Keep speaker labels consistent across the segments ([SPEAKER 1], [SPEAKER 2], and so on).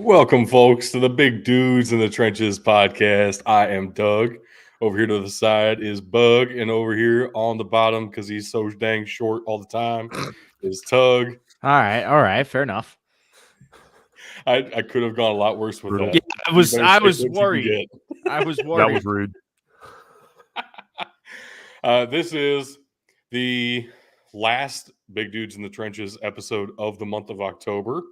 [SPEAKER 1] Welcome, folks, to the Big Dudes in the Trenches podcast. I am Doug. Over here to the side is Bug, and over here on the bottom, because he's so dang short all the time, is Tug.
[SPEAKER 2] All right, fair enough.
[SPEAKER 1] I could have gone a lot worse with that.
[SPEAKER 2] Yeah, I was worried. I was worried.
[SPEAKER 3] That was rude.
[SPEAKER 1] This is the last Big Dudes in the Trenches episode of the month of October.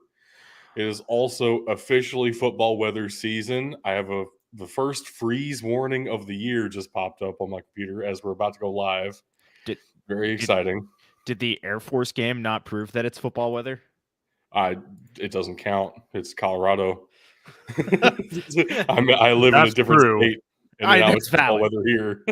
[SPEAKER 1] It is also officially football weather season. I have the first freeze warning of the year just popped up on my computer as we're about to go live. Very exciting.
[SPEAKER 2] Did the Air Force game not prove that it's football weather?
[SPEAKER 1] It doesn't count. It's Colorado. I live in a different state, and now it's football weather here.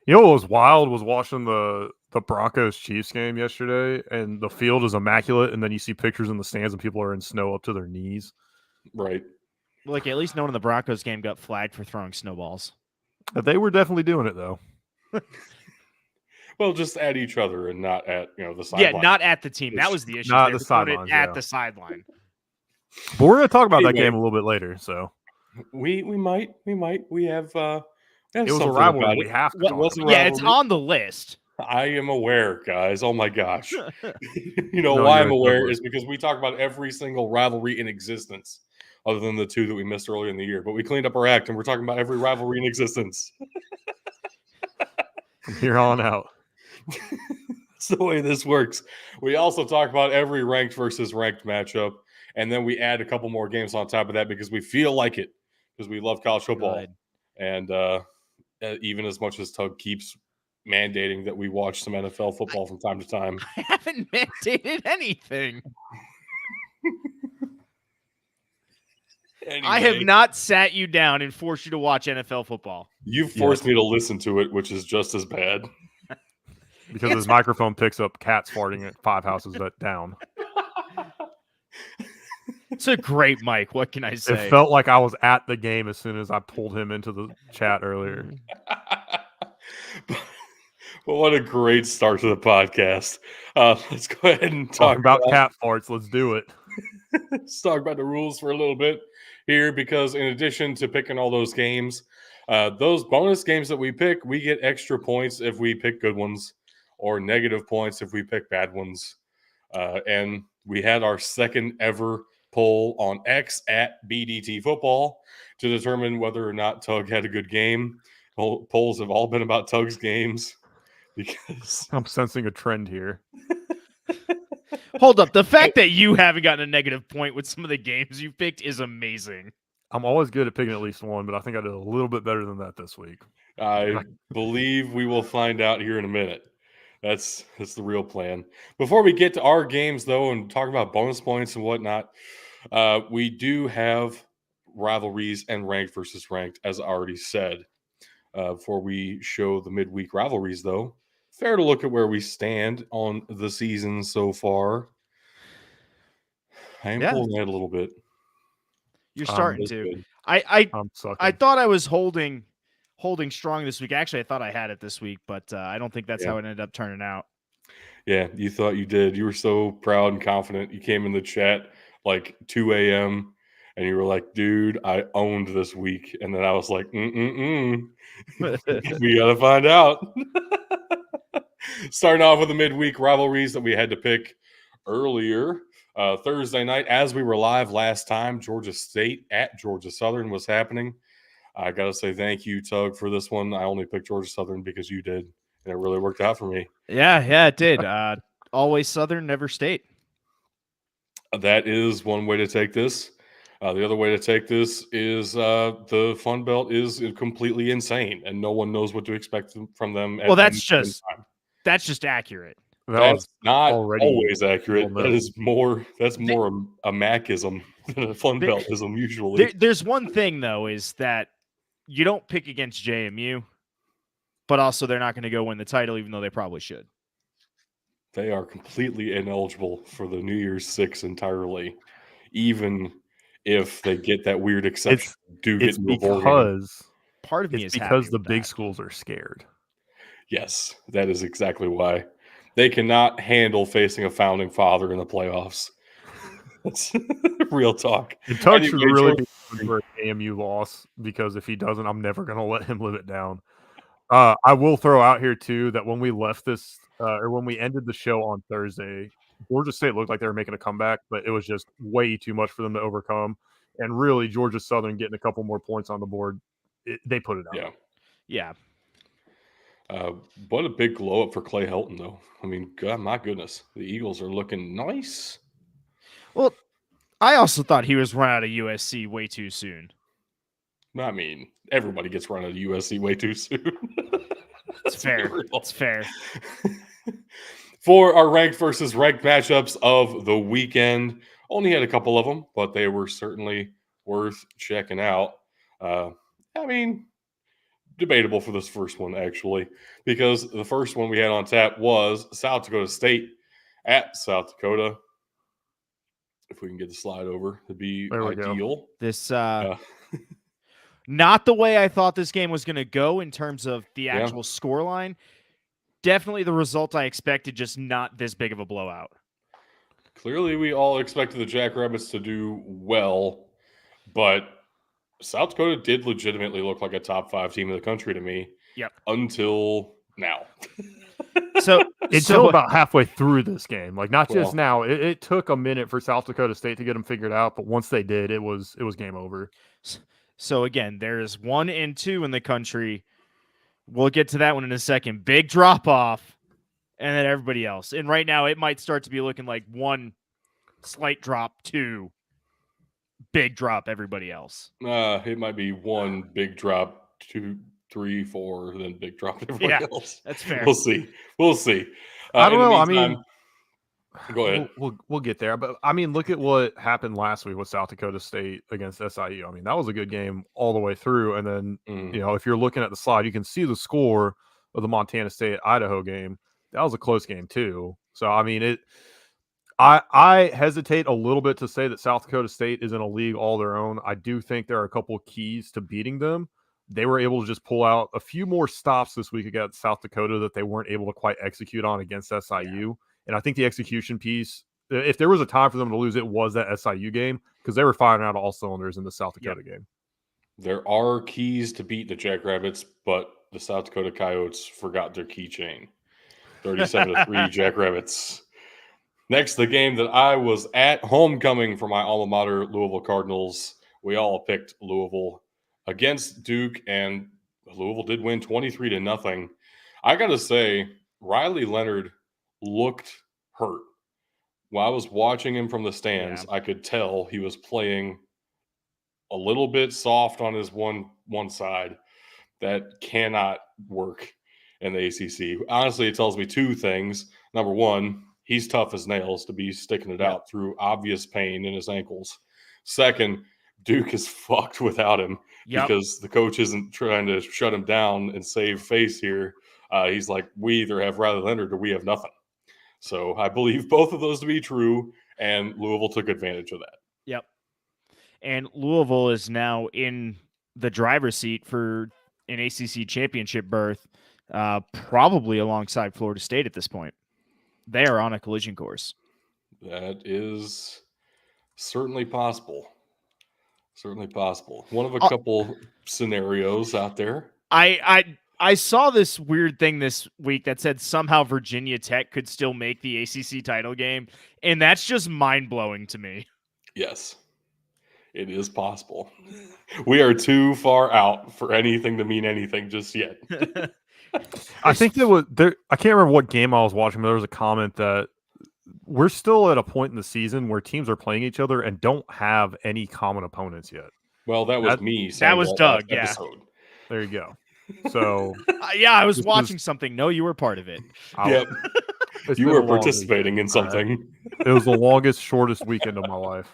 [SPEAKER 3] You know what was wild was watching the Broncos-Chiefs game yesterday, and the field is immaculate, and then you see pictures in the stands and people are in snow up to their knees.
[SPEAKER 1] Right.
[SPEAKER 2] Like, at least no one in the Broncos game got flagged for throwing snowballs.
[SPEAKER 3] They were definitely doing it, though.
[SPEAKER 1] Well, just at each other and not at the sideline.
[SPEAKER 2] Yeah, not at the team. That was the issue.
[SPEAKER 3] Not the sideline.
[SPEAKER 2] At the sideline.
[SPEAKER 3] But we're going to talk about that game a little bit later. So
[SPEAKER 1] we might. We have.
[SPEAKER 3] It was a rivalry. We have to.
[SPEAKER 2] Yeah, it's on the list.
[SPEAKER 1] I am aware, guys. Oh my gosh. Why I'm aware is because we talk about every single rivalry in existence, other than the two that we missed earlier in the year. But we cleaned up our act, and we're talking about every rivalry in existence.
[SPEAKER 3] From here on out.
[SPEAKER 1] That's the way this works. We also talk about every ranked versus ranked matchup, and then we add a couple more games on top of that because we feel like it, because we love college football.
[SPEAKER 2] Good.
[SPEAKER 1] And even as much as Tug keeps mandating that we watch some NFL football from time to time.
[SPEAKER 2] I haven't mandated anything.
[SPEAKER 1] Anyway,
[SPEAKER 2] I have not sat you down and forced you to watch NFL football.
[SPEAKER 1] You've forced me to listen to it, which is just as bad.
[SPEAKER 3] Because his microphone picks up cats farting at 5 houses down.
[SPEAKER 2] It's a great mic. What can I say?
[SPEAKER 3] It felt like I was at the game as soon as I pulled him into the chat earlier.
[SPEAKER 1] Well, what a great start to the podcast. Let's go ahead and talk
[SPEAKER 3] about cat farts. Let's do it.
[SPEAKER 1] Let's talk about the rules for a little bit here, because in addition to picking all those games, those bonus games that we pick, we get extra points if we pick good ones, or negative points if we pick bad ones. And we had our second ever poll on X at BDT Football to determine whether or not Tug had a good game. Polls have all been about Tug's games, because
[SPEAKER 3] I'm sensing a trend here.
[SPEAKER 2] Hold up. The fact that you haven't gotten a negative point with some of the games you picked is amazing.
[SPEAKER 3] I'm always good at picking at least one, but I think I did a little bit better than that this week.
[SPEAKER 1] I believe we will find out here in a minute. That's the real plan. Before we get to our games, though, and talk about bonus points and whatnot, we do have rivalries and ranked versus ranked, as I already said. Before we show the midweek rivalries, though, fair to look at where we stand on the season so far. I am pulling ahead a little bit.
[SPEAKER 2] You're starting to. Good. I thought I was holding strong this week. Actually, I thought I had it this week, but I don't think that's how it ended up turning out.
[SPEAKER 1] Yeah, you thought you did. You were so proud and confident. You came in the chat like 2 a.m. and you were like, dude, I owned this week. And then I was like, we got to find out. Starting off with the midweek rivalries that we had to pick earlier. Thursday night, as we were live last time, Georgia State at Georgia Southern was happening. I got to say thank you, Tug, for this one. I only picked Georgia Southern because you did, and it really worked out for me.
[SPEAKER 2] Yeah, it did. Always Southern, never State.
[SPEAKER 1] That is one way to take this. The other way to take this is the Fun Belt is completely insane, and no one knows what to expect from them.
[SPEAKER 2] That's just accurate.
[SPEAKER 1] That's not always accurate. That's more a Macism than a Fun Beltism usually.
[SPEAKER 2] There's one thing, though, is that you don't pick against JMU, but also they're not going to go win the title, even though they probably should.
[SPEAKER 1] They are completely ineligible for the New Year's Six entirely, even if they get that weird exception.
[SPEAKER 3] It's because part of me is because the big schools are scared.
[SPEAKER 1] Yes, that is exactly why. They cannot handle facing a founding father in the playoffs. That's real talk.
[SPEAKER 3] And Tug should really be for an AMU loss, because if he doesn't, I'm never going to let him live it down. I will throw out here too that when we left this, or when we ended the show on Thursday, Georgia State looked like they were making a comeback, but it was just way too much for them to overcome. And really, Georgia Southern getting a couple more points on the board, they put it out.
[SPEAKER 2] Yeah.
[SPEAKER 1] What a big glow up for Clay Helton, though. I mean, God, my goodness, the Eagles are looking nice.
[SPEAKER 2] Well, I also thought he was run out of USC way too soon.
[SPEAKER 1] I mean, everybody gets run out of USC way too soon.
[SPEAKER 2] It's fair. It's fair.
[SPEAKER 1] For our ranked versus ranked matchups of the weekend, only had a couple of them, but they were certainly worth checking out. I mean, debatable for this first one, actually, because the first one we had on tap was South Dakota State at South Dakota. If we can get the slide over, it'd be ideal.
[SPEAKER 2] This not the way I thought this game was going to go in terms of the actual scoreline. Definitely the result I expected, just not this big of a blowout.
[SPEAKER 1] Clearly, we all expected the Jackrabbits to do well, but South Dakota did legitimately look like a top 5 team in the country to me.
[SPEAKER 2] Yep.
[SPEAKER 1] Until now.
[SPEAKER 3] Until about halfway through this game, like not just now. It took a minute for South Dakota State to get them figured out, but once they did, it was game over.
[SPEAKER 2] So again, there's 1 and 2 in the country. We'll get to that one in a second. Big drop off, and then everybody else. And right now, it might start to be looking like 1 slight drop, 2 big drop. Everybody else.
[SPEAKER 1] It might be 1 big drop, 2, 3, 4, then big drop. Everybody else.
[SPEAKER 2] That's fair.
[SPEAKER 1] We'll see.
[SPEAKER 3] I don't know.
[SPEAKER 1] Meantime, go ahead.
[SPEAKER 3] We'll get there, but I mean, look at what happened last week with South Dakota State against SIU. I mean, that was a good game all the way through. And then, if you're looking at the slide, you can see the score of the Montana State Idaho game. That was a close game too. So I mean, I hesitate a little bit to say that South Dakota State is in a league all their own. I do think there are a couple of keys to beating them. They were able to just pull out a few more stops this week against South Dakota that they weren't able to quite execute on against SIU. Yeah. And I think the execution piece, if there was a time for them to lose, it was that SIU game, because they were firing out all cylinders in the South Dakota game.
[SPEAKER 1] There are keys to beat the Jackrabbits, but the South Dakota Coyotes forgot their keychain. 37-3 Jackrabbits. Next, the game that I was at, homecoming for my alma mater, Louisville Cardinals. We all picked Louisville against Duke, and Louisville did win 23-0. I got to say, Riley Leonard looked hurt. While I was watching him from the stands, I could tell he was playing a little bit soft on his one side. That cannot work in the ACC. Honestly, it tells me 2 things. Number 1, he's tough as nails to be sticking it out through obvious pain in his ankles. Second, Duke is fucked without him because the coach isn't trying to shut him down and save face here. He's like, we either have Riley Leonard or we have nothing. So I believe both of those to be true, and Louisville took advantage of that.
[SPEAKER 2] Yep. And Louisville is now in the driver's seat for an ACC championship berth, probably alongside Florida State at this point. They are on a collision course.
[SPEAKER 1] That is certainly possible. Certainly possible. One of a couple scenarios out there.
[SPEAKER 2] I saw this weird thing this week that said somehow Virginia Tech could still make the ACC title game, and that's just mind-blowing to me.
[SPEAKER 1] Yes, it is possible. We are too far out for anything to mean anything just yet.
[SPEAKER 3] I think there. I can't remember what game I was watching, but there was a comment that we're still at a point in the season where teams are playing each other and don't have any common opponents yet.
[SPEAKER 1] Well, that was me.
[SPEAKER 2] That was Doug. Yeah.
[SPEAKER 1] Episode.
[SPEAKER 3] There you go. So
[SPEAKER 2] I was watching something. No, you were part of it.
[SPEAKER 1] Yep. You were participating in something.
[SPEAKER 3] It was the longest, shortest weekend of my life.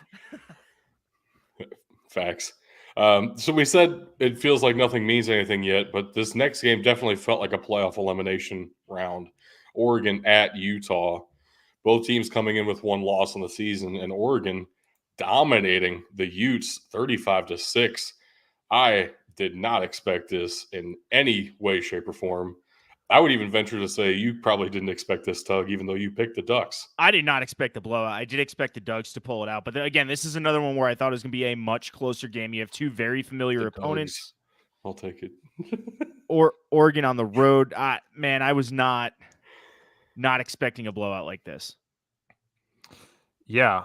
[SPEAKER 1] Facts. So we said it feels like nothing means anything yet, but this next game definitely felt like a playoff elimination round. Oregon at Utah. Both teams coming in with 1 loss on the season, and Oregon dominating the Utes 35-6. I did not expect this in any way, shape, or form. I would even venture to say you probably didn't expect this, Tug, even though you picked the Ducks.
[SPEAKER 2] I did not expect the blowout. I did expect the Ducks to pull it out. But again, this is another one where I thought it was going to be a much closer game. You have two very familiar opponents.
[SPEAKER 1] I'll take it.
[SPEAKER 2] Or Oregon on the road. Man, I was not expecting a blowout like this.
[SPEAKER 3] Yeah,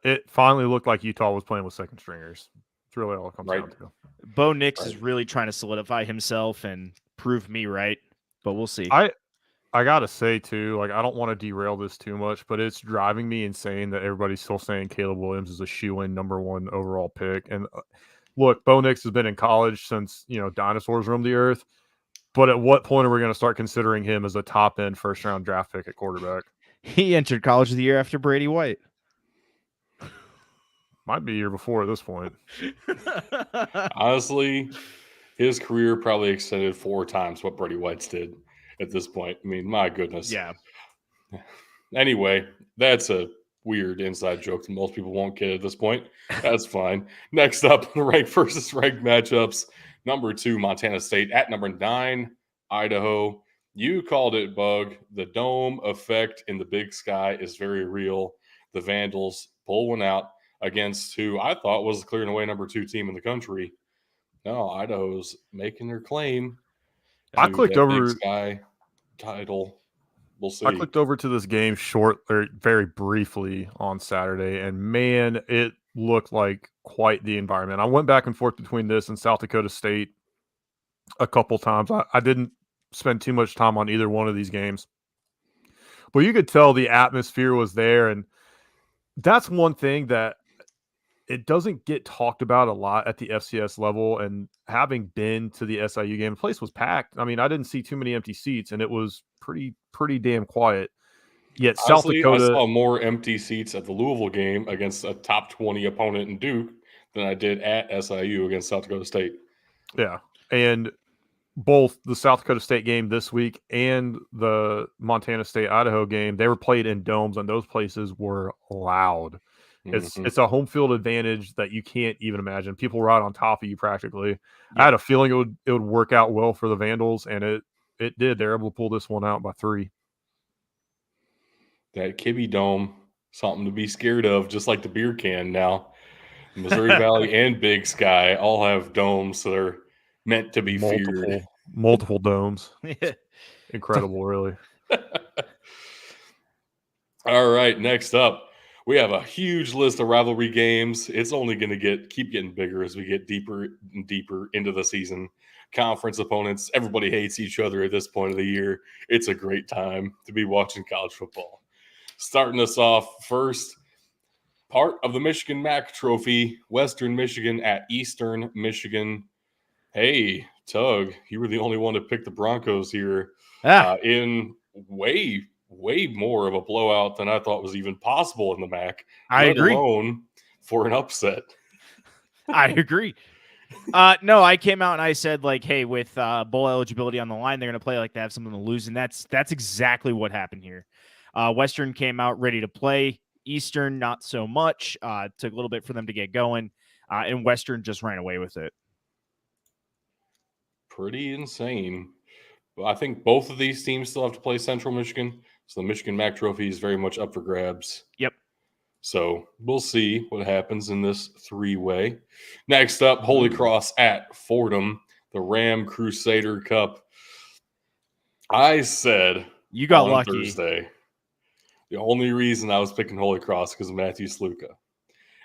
[SPEAKER 3] it finally looked like Utah was playing with second stringers. It's really all it comes down to.
[SPEAKER 2] Bo Nix is really trying to solidify himself and prove me right, but we'll see.
[SPEAKER 3] I gotta say too, like I don't want to derail this too much, but it's driving me insane that everybody's still saying Caleb Williams is a shoe-in #1 overall pick. And look, Bo Nix has been in college since dinosaurs roamed the earth. But at what point are we going to start considering him as a top-end first-round draft pick at quarterback?
[SPEAKER 2] He entered college the year after Brady White.
[SPEAKER 3] Might be a year before at this point.
[SPEAKER 1] Honestly, his career probably extended 4 times what Brady White's did at this point. I mean, my goodness.
[SPEAKER 2] Yeah.
[SPEAKER 1] Anyway, that's a weird inside joke that most people won't get at this point. That's fine. Next up, ranked versus ranked matchups. Number 2, Montana State at number 9, Idaho. You called it, Bug. The dome effect in the Big Sky is very real. The Vandals pull one out against who I thought was the clearing away number 2 team in the country. No, Idaho's making their claim.
[SPEAKER 3] I clicked over
[SPEAKER 1] Big Sky title. We'll see.
[SPEAKER 3] I clicked over to this game very briefly on Saturday, and man, it looked like quite the environment. I went back and forth between this and South Dakota State a couple times. I didn't spend too much time on either one of these games, but you could tell the atmosphere was there, and that's one thing that it doesn't get talked about a lot at the FCS level. And having been to the SIU game, the place was packed. I mean, I didn't see too many empty seats, and it was pretty damn quiet. Yet
[SPEAKER 1] Honestly,
[SPEAKER 3] South Dakota,
[SPEAKER 1] I saw more empty seats at the Louisville game against a top 20 opponent in Duke than I did at SIU against South Dakota State.
[SPEAKER 3] Yeah, and both the South Dakota State game this week and the Montana State Idaho game, they were played in domes, and those places were loud. It's a home field advantage that you can't even imagine. People were out on top of you practically. Yeah. I had a feeling it would work out well for the Vandals, and it did. They're able to pull this one out by 3.
[SPEAKER 1] That Kibbe Dome, something to be scared of, just like the beer can now. Missouri Valley and Big Sky all have domes, so they're meant to be feared.
[SPEAKER 3] Multiple domes. Incredible, really.
[SPEAKER 1] All right, next up, we have a huge list of rivalry games. It's only going to keep getting bigger as we get deeper and deeper into the season. Conference opponents, everybody hates each other at this point of the year. It's a great time to be watching college football. Starting us off first, part of the Michigan MAC Trophy, Western Michigan at Eastern Michigan. Hey, Tug, you were the only one to pick the Broncos here in way more of a blowout than I thought was even possible in the MAC.
[SPEAKER 2] I agree.
[SPEAKER 1] Alone for an upset.
[SPEAKER 2] I agree. No, I came out and I said, like, hey, with bowl eligibility on the line, they're going to play like they have something to lose, and that's exactly what happened here. Western came out ready to play. Eastern, not so much. Took a little bit for them to get going, and Western just ran away with it.
[SPEAKER 1] Pretty insane. I think both of these teams still have to play Central Michigan, so the Michigan MAC Trophy is very much up for grabs.
[SPEAKER 2] Yep.
[SPEAKER 1] So we'll see what happens in this 3-way. Next up, Holy Cross at Fordham, the Ram Crusader Cup. I said
[SPEAKER 2] you got
[SPEAKER 1] on
[SPEAKER 2] lucky.
[SPEAKER 1] Thursday, the only reason I was picking Holy Cross because of Matthew Sluka.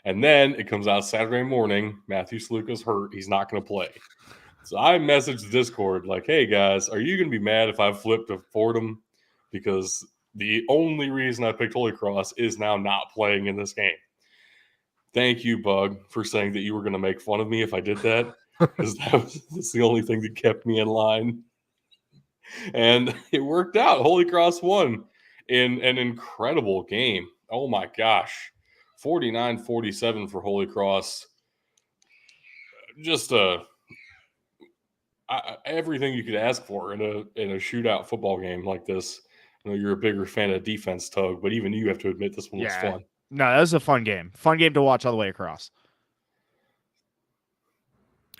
[SPEAKER 1] And then it comes out Saturday morning, Matthew Sluka's hurt. He's not going to play. So I messaged the Discord like, hey, guys, are you going to be mad if I flip to Fordham? Because the only reason I picked Holy Cross is now not playing in this game. Thank you, Bug, for saying that you were going to make fun of me if I did that. Because that's the only thing that kept me in line. And it worked out. Holy Cross won in an incredible game. Oh, my gosh. 49-47 for Holy Cross. Just everything you could ask for in a shootout football game like this. I know you're a bigger fan of defense, Tug, but even you have to admit this one was fun.
[SPEAKER 2] No, that was a fun game. Fun game to watch all the way across.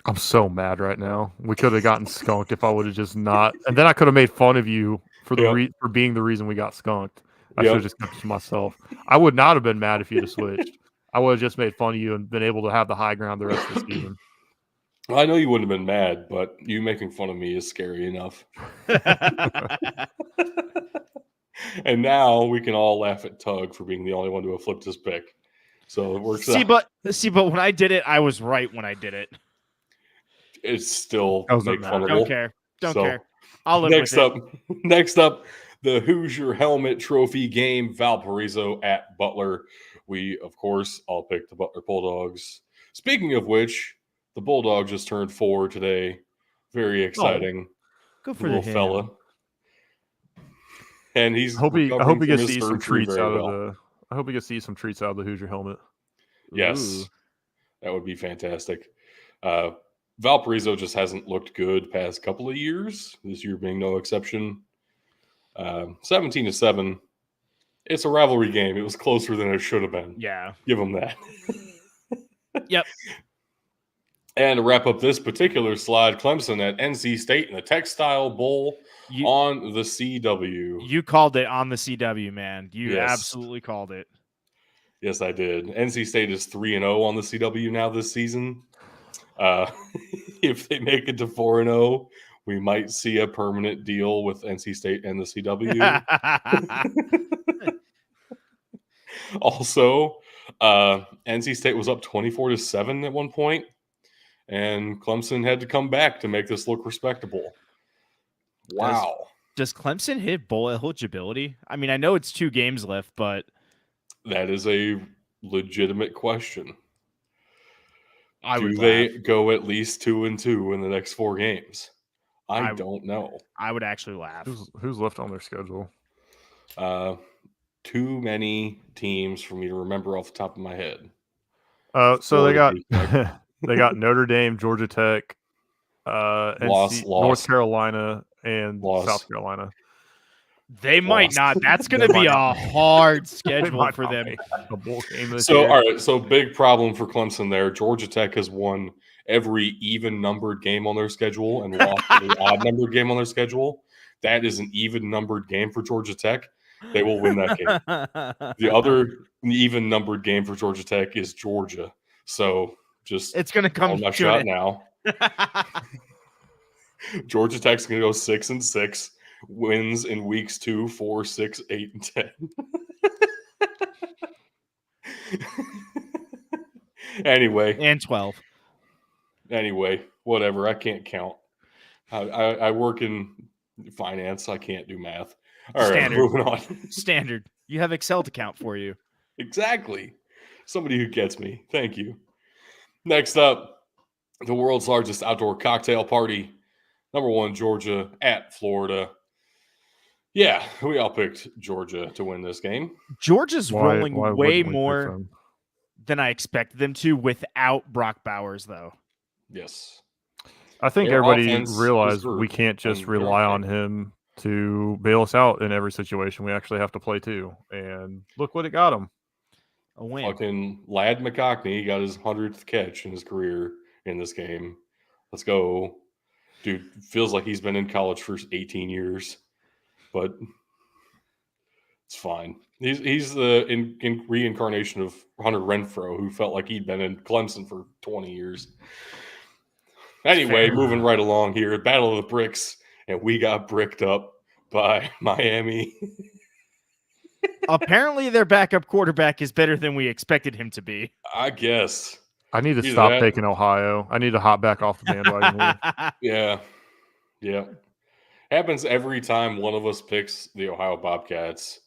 [SPEAKER 3] I'm so mad right now. We could have gotten skunked if I would have just not, and then I could have made fun of you for for being the reason we got skunked. I should have just kept it to myself. I would not have been mad if you'd have switched. I would have just made fun of you and been able to have the high ground the rest of the season.
[SPEAKER 1] I know you wouldn't have been mad, but you making fun of me is scary enough. And now we can all laugh at Tug for being the only one to have flipped his pick. So it works out.
[SPEAKER 2] But when I did it, I was right when I did it.
[SPEAKER 1] It's still make funnable.
[SPEAKER 2] Don't care. Don't care. I'll live with it.
[SPEAKER 1] Next up, the Hoosier Helmet Trophy game, Valparaiso at Butler. We, of course, all picked the Butler Bulldogs. Speaking of which, the Bulldog just turned 4 today. Very exciting.
[SPEAKER 2] Good for
[SPEAKER 1] little
[SPEAKER 2] the
[SPEAKER 1] fella. And he's
[SPEAKER 3] I hope he gets to see some treats out of the. I hope he gets to see some treats out of the Hoosier helmet.
[SPEAKER 1] Yes, that would be fantastic. Valparaiso just hasn't looked good past couple of years. This year being no exception. 17-7. It's a rivalry game. It was closer than it should have been.
[SPEAKER 2] Yeah,
[SPEAKER 1] give them that.
[SPEAKER 2] Yep.
[SPEAKER 1] And to wrap up this particular slide, Clemson at NC State in the Textile Bowl on the CW.
[SPEAKER 2] You called it on the CW, man. You absolutely called it.
[SPEAKER 1] Yes, I did. NC State is 3-0 on the CW now this season. If they make it to 4-0, we might see a permanent deal with NC State and the CW. Also, NC State was up 24-7 at one point. And Clemson had to come back to make this look respectable. Wow.
[SPEAKER 2] Does Clemson hit bowl eligibility? I mean, I know it's 2 games left, but...
[SPEAKER 1] That is a legitimate question. Do
[SPEAKER 2] laugh.
[SPEAKER 1] they go at least 2-2 in the next 4 games? I don't know.
[SPEAKER 2] I would actually laugh.
[SPEAKER 3] Who's left on their schedule?
[SPEAKER 1] Too many teams for me to remember off the top of my head.
[SPEAKER 3] So they got... They got Notre Dame, Georgia Tech, North Carolina, and South Carolina.
[SPEAKER 2] They might not. That's going to be a hard schedule for them.
[SPEAKER 1] All right. So big problem for Clemson there. Georgia Tech has won every even-numbered game on their schedule and lost every odd-numbered game on their schedule. That is an even-numbered game for Georgia Tech. They will win that game. The other even-numbered game for Georgia Tech is Georgia. So...
[SPEAKER 2] it's going to come
[SPEAKER 1] on my shot now. Georgia Tech's going to go 6-6, wins in weeks 2, 4, 6, 8, and 10. Anyway,
[SPEAKER 2] and 12.
[SPEAKER 1] Anyway, whatever. I can't count. I work in finance. I can't do math. All right, moving on.
[SPEAKER 2] Standard. You have Excel to count for you.
[SPEAKER 1] Exactly. Somebody who gets me. Thank you. Next up, the world's largest outdoor cocktail party. Number 1, Georgia at Florida. Yeah, we all picked Georgia to win this game.
[SPEAKER 2] Georgia's rolling way more than I expected them to without Brock Bowers, though.
[SPEAKER 1] Yes.
[SPEAKER 3] I think everybody realized we can't just rely on him to bail us out in every situation. We actually have to play too. And look what it got him.
[SPEAKER 2] A win.
[SPEAKER 1] Fucking Ladd McConkey got his 100th catch in his career in this game. Let's go. Dude, feels like he's been in college for 18 years. But it's fine. He's the reincarnation of Hunter Renfrow, who felt like he'd been in Clemson for 20 years. Anyway, moving right along here. Battle of the Bricks. And we got bricked up by Miami.
[SPEAKER 2] Apparently, their backup quarterback is better than we expected him to be.
[SPEAKER 1] I guess.
[SPEAKER 3] I need to stop taking Ohio. I need to hop back off the bandwagon
[SPEAKER 1] here. Yeah. Happens every time one of us picks the Ohio Bobcats.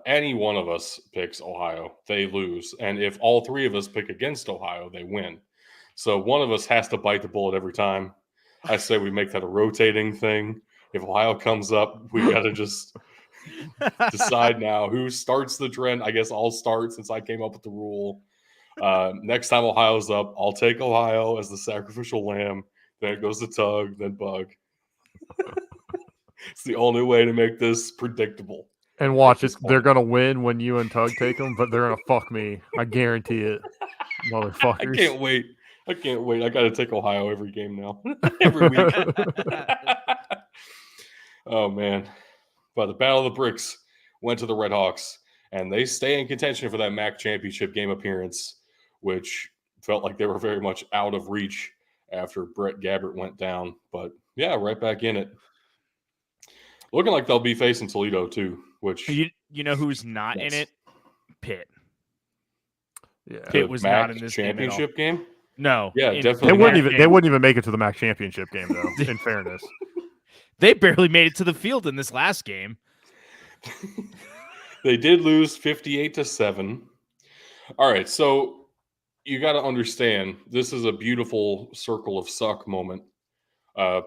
[SPEAKER 1] Any one of us picks Ohio, they lose. And if all 3 of us pick against Ohio, they win. So one of us has to bite the bullet every time. I say we make that a rotating thing. If Ohio comes up, we got to just decide now who starts the trend. I guess I'll start since I came up with the rule. Next time Ohio's up, I'll take Ohio as the sacrificial lamb. Then it goes to Tug, then Bug. It's the only way to make this predictable.
[SPEAKER 3] And watch it. They're going to win when you and Tug take them, but they're going to fuck me. I guarantee it. Motherfuckers.
[SPEAKER 1] I can't wait. I can't wait. I got to take Ohio every game now, every week. Oh, man. But the Battle of the Bricks went to the Red Hawks, and they stay in contention for that MAC championship game appearance, which felt like they were very much out of reach after Brett Gabbert went down. But, yeah, right back in it. Looking like they'll be facing Toledo, too, which...
[SPEAKER 2] You know who's not in it? Pitt.
[SPEAKER 3] Yeah.
[SPEAKER 2] Pitt was
[SPEAKER 1] MAC
[SPEAKER 2] not in this
[SPEAKER 1] championship game?
[SPEAKER 2] No.
[SPEAKER 1] Yeah,
[SPEAKER 2] in
[SPEAKER 1] definitely.
[SPEAKER 3] They wouldn't even make it to the MAC championship game, though, in fairness.
[SPEAKER 2] They barely made it to the field in this last game.
[SPEAKER 1] They did lose 58-7. All right, so you got to understand, this is a beautiful circle of suck moment.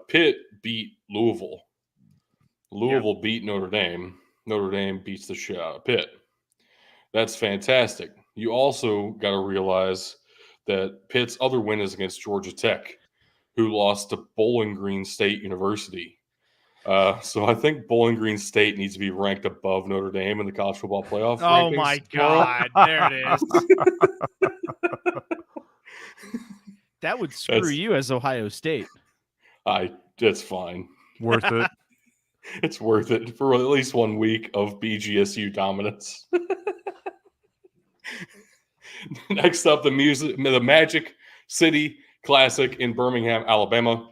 [SPEAKER 1] Pitt beat Louisville. Louisville beat Notre Dame. Notre Dame beats the shit out of Pitt. That's fantastic. You also got to realize that Pitt's other win is against Georgia Tech, who lost to Bowling Green State University. So I think Bowling Green State needs to be ranked above Notre Dame in the college football playoff rankings.
[SPEAKER 2] Oh, my God. There it is. That would screw you as Ohio State.
[SPEAKER 1] That's fine.
[SPEAKER 3] Worth it.
[SPEAKER 1] It's worth it for at least 1 week of BGSU dominance. Next up, the Magic City Classic in Birmingham, Alabama.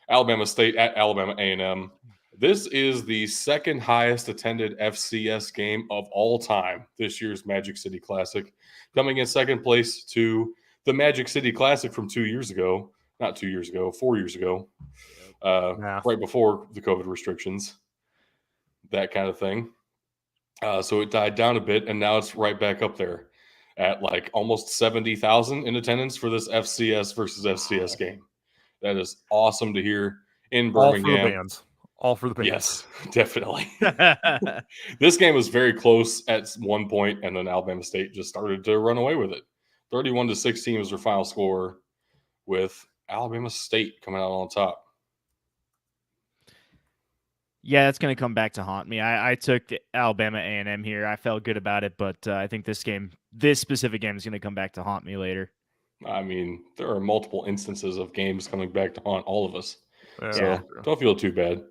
[SPEAKER 1] Alabama State at Alabama A&M. This is the second highest attended FCS game of all time, this year's Magic City Classic. Coming in second place to the Magic City Classic from 2 years ago. Not 2 years ago, 4 years ago. Right before the COVID restrictions. That kind of thing. So it died down a bit, and now it's right back up there at like almost 70,000 in attendance for this FCS versus FCS game. That is awesome to hear in Birmingham.
[SPEAKER 3] All for the bands.
[SPEAKER 1] Yes, definitely. This game was very close at one point, and then Alabama State just started to run away with it. 31-16 was their final score, with Alabama State coming out on top.
[SPEAKER 2] Yeah, that's going to come back to haunt me. I took the Alabama A&M here. I felt good about it, but I think this specific game is going to come back to haunt me later.
[SPEAKER 1] I mean, there are multiple instances of games coming back to haunt all of us.
[SPEAKER 3] Yeah.
[SPEAKER 1] So don't feel too bad.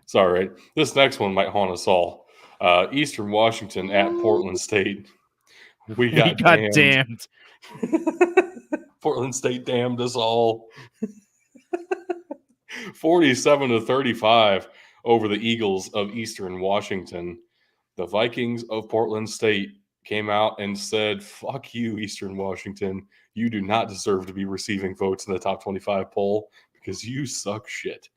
[SPEAKER 1] It's all right. This next one might haunt us all. Eastern Washington at Portland State. We got damned. Portland State damned us all. 47-35 over the Eagles of Eastern Washington. The Vikings of Portland State came out and said, fuck you, Eastern Washington. You do not deserve to be receiving votes in the top 25 poll because you suck shit.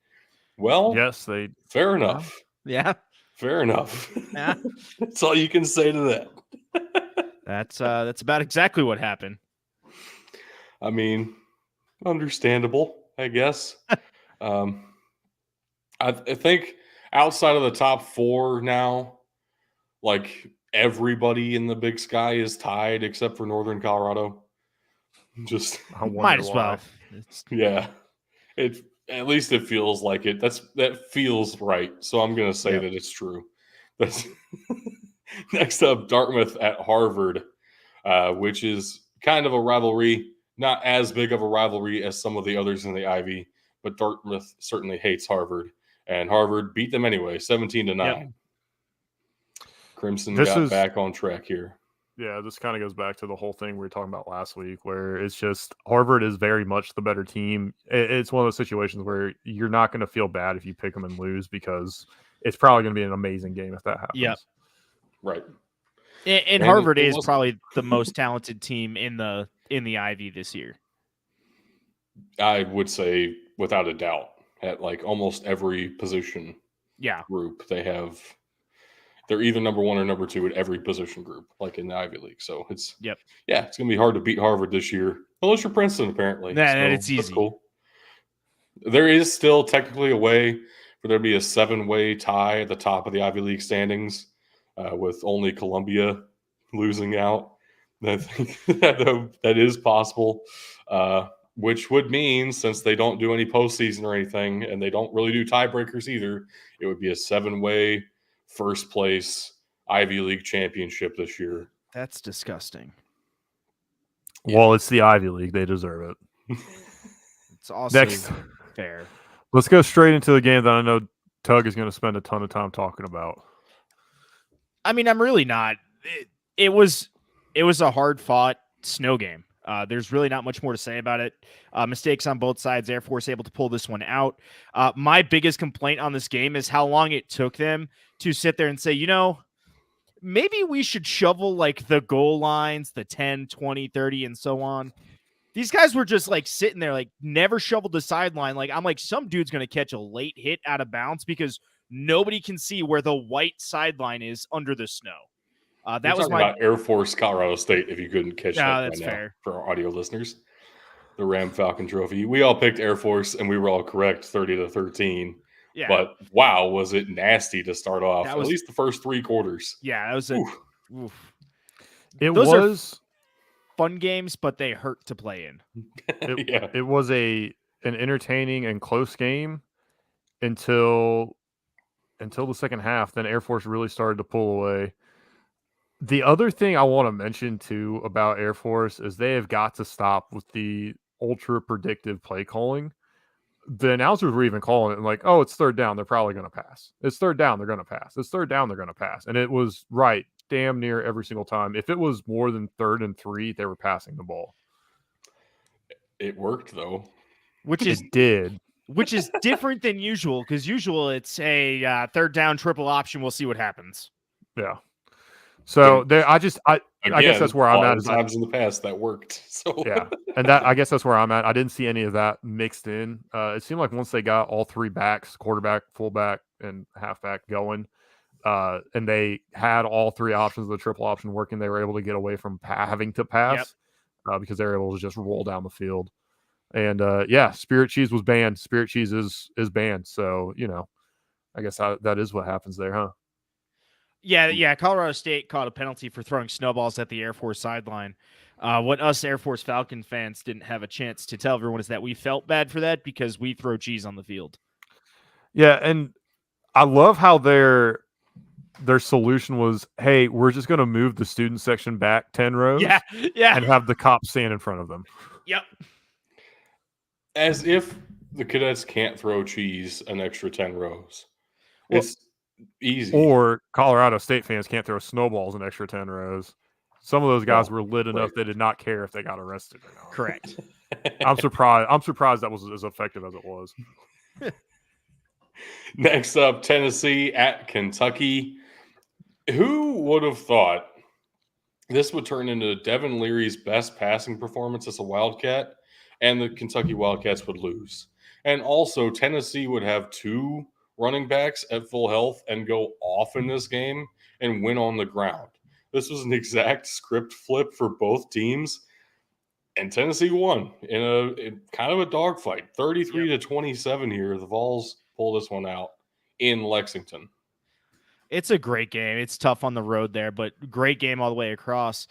[SPEAKER 1] Well,
[SPEAKER 3] yes,
[SPEAKER 1] fair enough.
[SPEAKER 2] Yeah.
[SPEAKER 1] Fair enough.
[SPEAKER 2] Yeah.
[SPEAKER 1] That's all you can say to that.
[SPEAKER 2] That's about exactly what happened.
[SPEAKER 1] I mean, understandable, I guess. I think outside of the top four now, like everybody in the Big Sky is tied except for Northern Colorado. Just
[SPEAKER 2] might as well.
[SPEAKER 1] Yeah, at least it feels like it. That feels right. So I'm gonna say that it's true. That's next up, Dartmouth at Harvard, which is kind of a rivalry. Not as big of a rivalry as some of the others in the Ivy, but Dartmouth certainly hates Harvard, and Harvard beat them anyway, 17-9. Yep. Crimson got back on track here.
[SPEAKER 3] Yeah, this kind of goes back to the whole thing we were talking about last week, where it's just Harvard is very much the better team. It's one of those situations where you're not going to feel bad if you pick them and lose because it's probably going to be an amazing game if that happens.
[SPEAKER 2] Yeah,
[SPEAKER 1] right.
[SPEAKER 2] And Harvard is probably the most talented team in the Ivy this year.
[SPEAKER 1] I would say without a doubt at like almost every position group they're either number one or number two at every position group, like in the Ivy League. So it's it's gonna be hard to beat Harvard this year, unless you're Princeton apparently.
[SPEAKER 2] It's easy.
[SPEAKER 1] That's cool. There is still technically a way for there to be a 7-way tie at the top of the Ivy League standings, with only Columbia losing out. I think that is possible, which would mean since they don't do any postseason or anything, and they don't really do tiebreakers either, it would be a 7-way first place Ivy League championship this year.
[SPEAKER 2] That's disgusting.
[SPEAKER 3] Well, it's the Ivy League. They deserve it.
[SPEAKER 2] It's also
[SPEAKER 3] Next,
[SPEAKER 2] fair.
[SPEAKER 3] let's go straight into the game that I know Tug is going to spend a ton of time talking about.
[SPEAKER 2] I mean, I'm really not. It was a hard fought snow game. There's really not much more to say about it. Mistakes on both sides. Air Force able to pull this one out. My biggest complaint on this game is how long it took them to sit there and say, maybe we should shovel like the goal lines, the 10, 20, 30, and so on. These guys were just like sitting there, like never shoveled the sideline. Like I'm like, some dude's going to catch a late hit out of bounds because nobody can see where the white sideline is under the snow. That was my
[SPEAKER 1] about Air Force Colorado State. If you couldn't catch that
[SPEAKER 2] that's
[SPEAKER 1] by
[SPEAKER 2] fair.
[SPEAKER 1] now, for our audio listeners, the Ram Falcon Trophy. We all picked Air Force, and we were all correct, 30-13.
[SPEAKER 2] Yeah.
[SPEAKER 1] But wow, was it nasty to start off?
[SPEAKER 2] That was,
[SPEAKER 1] at least the first 3 quarters.
[SPEAKER 2] Yeah, that was oof.
[SPEAKER 3] Those are
[SPEAKER 2] fun games, but they hurt to play in.
[SPEAKER 3] It was an entertaining and close game until the second half. Then Air Force really started to pull away. The other thing I want to mention too about Air Force is they have got to stop with the ultra predictive play calling. The announcers were even calling it like, oh, it's third down, they're probably going to pass. It's third down, they're going to pass. It's third down, they're going to pass. And it was right damn near every single time. If it was more than 3rd and 3, they were passing the ball.
[SPEAKER 1] It worked though.
[SPEAKER 2] Which is different than usual, because usual it's a third down triple option. We'll see what happens.
[SPEAKER 3] Yeah. So I guess that's where I'm at.
[SPEAKER 1] Times in the past that worked. So
[SPEAKER 3] yeah, and I guess that's where I'm at. I didn't see any of that mixed in. It seemed like once they got all 3 backs, quarterback, fullback, and halfback going, and they had all 3 options of the triple option working, they were able to get away from having to pass because they were able to just roll down the field. And Spirit Cheese was banned. Spirit Cheese is banned. So I guess that is what happens there, huh?
[SPEAKER 2] Yeah. Colorado State caught a penalty for throwing snowballs at the Air Force sideline. What us Air Force Falcon fans didn't have a chance to tell everyone is that we felt bad for that because we throw cheese on the field.
[SPEAKER 3] Yeah, and I love how their solution was, hey, we're just going to move the student section back 10 rows and have the cops stand in front of them.
[SPEAKER 2] Yep.
[SPEAKER 1] As if the cadets can't throw cheese an extra 10 rows. It's easy.
[SPEAKER 3] Or Colorado State fans can't throw snowballs an extra 10 rows. Some of those guys were lit enough they did not care if they got arrested or not.
[SPEAKER 2] Correct.
[SPEAKER 3] I'm surprised that was as effective as it was.
[SPEAKER 1] Next up, Tennessee at Kentucky. Who would have thought this would turn into Devin Leary's best passing performance as a Wildcat, and the Kentucky Wildcats would lose? And also, Tennessee would have 2 running backs at full health and go off in this game and win on the ground. This was an exact script flip for both teams, and Tennessee won in kind of a dogfight, 33-27 here. The Vols pull this one out in Lexington.
[SPEAKER 2] It's a great game. It's tough on the road there, but great game all the way across.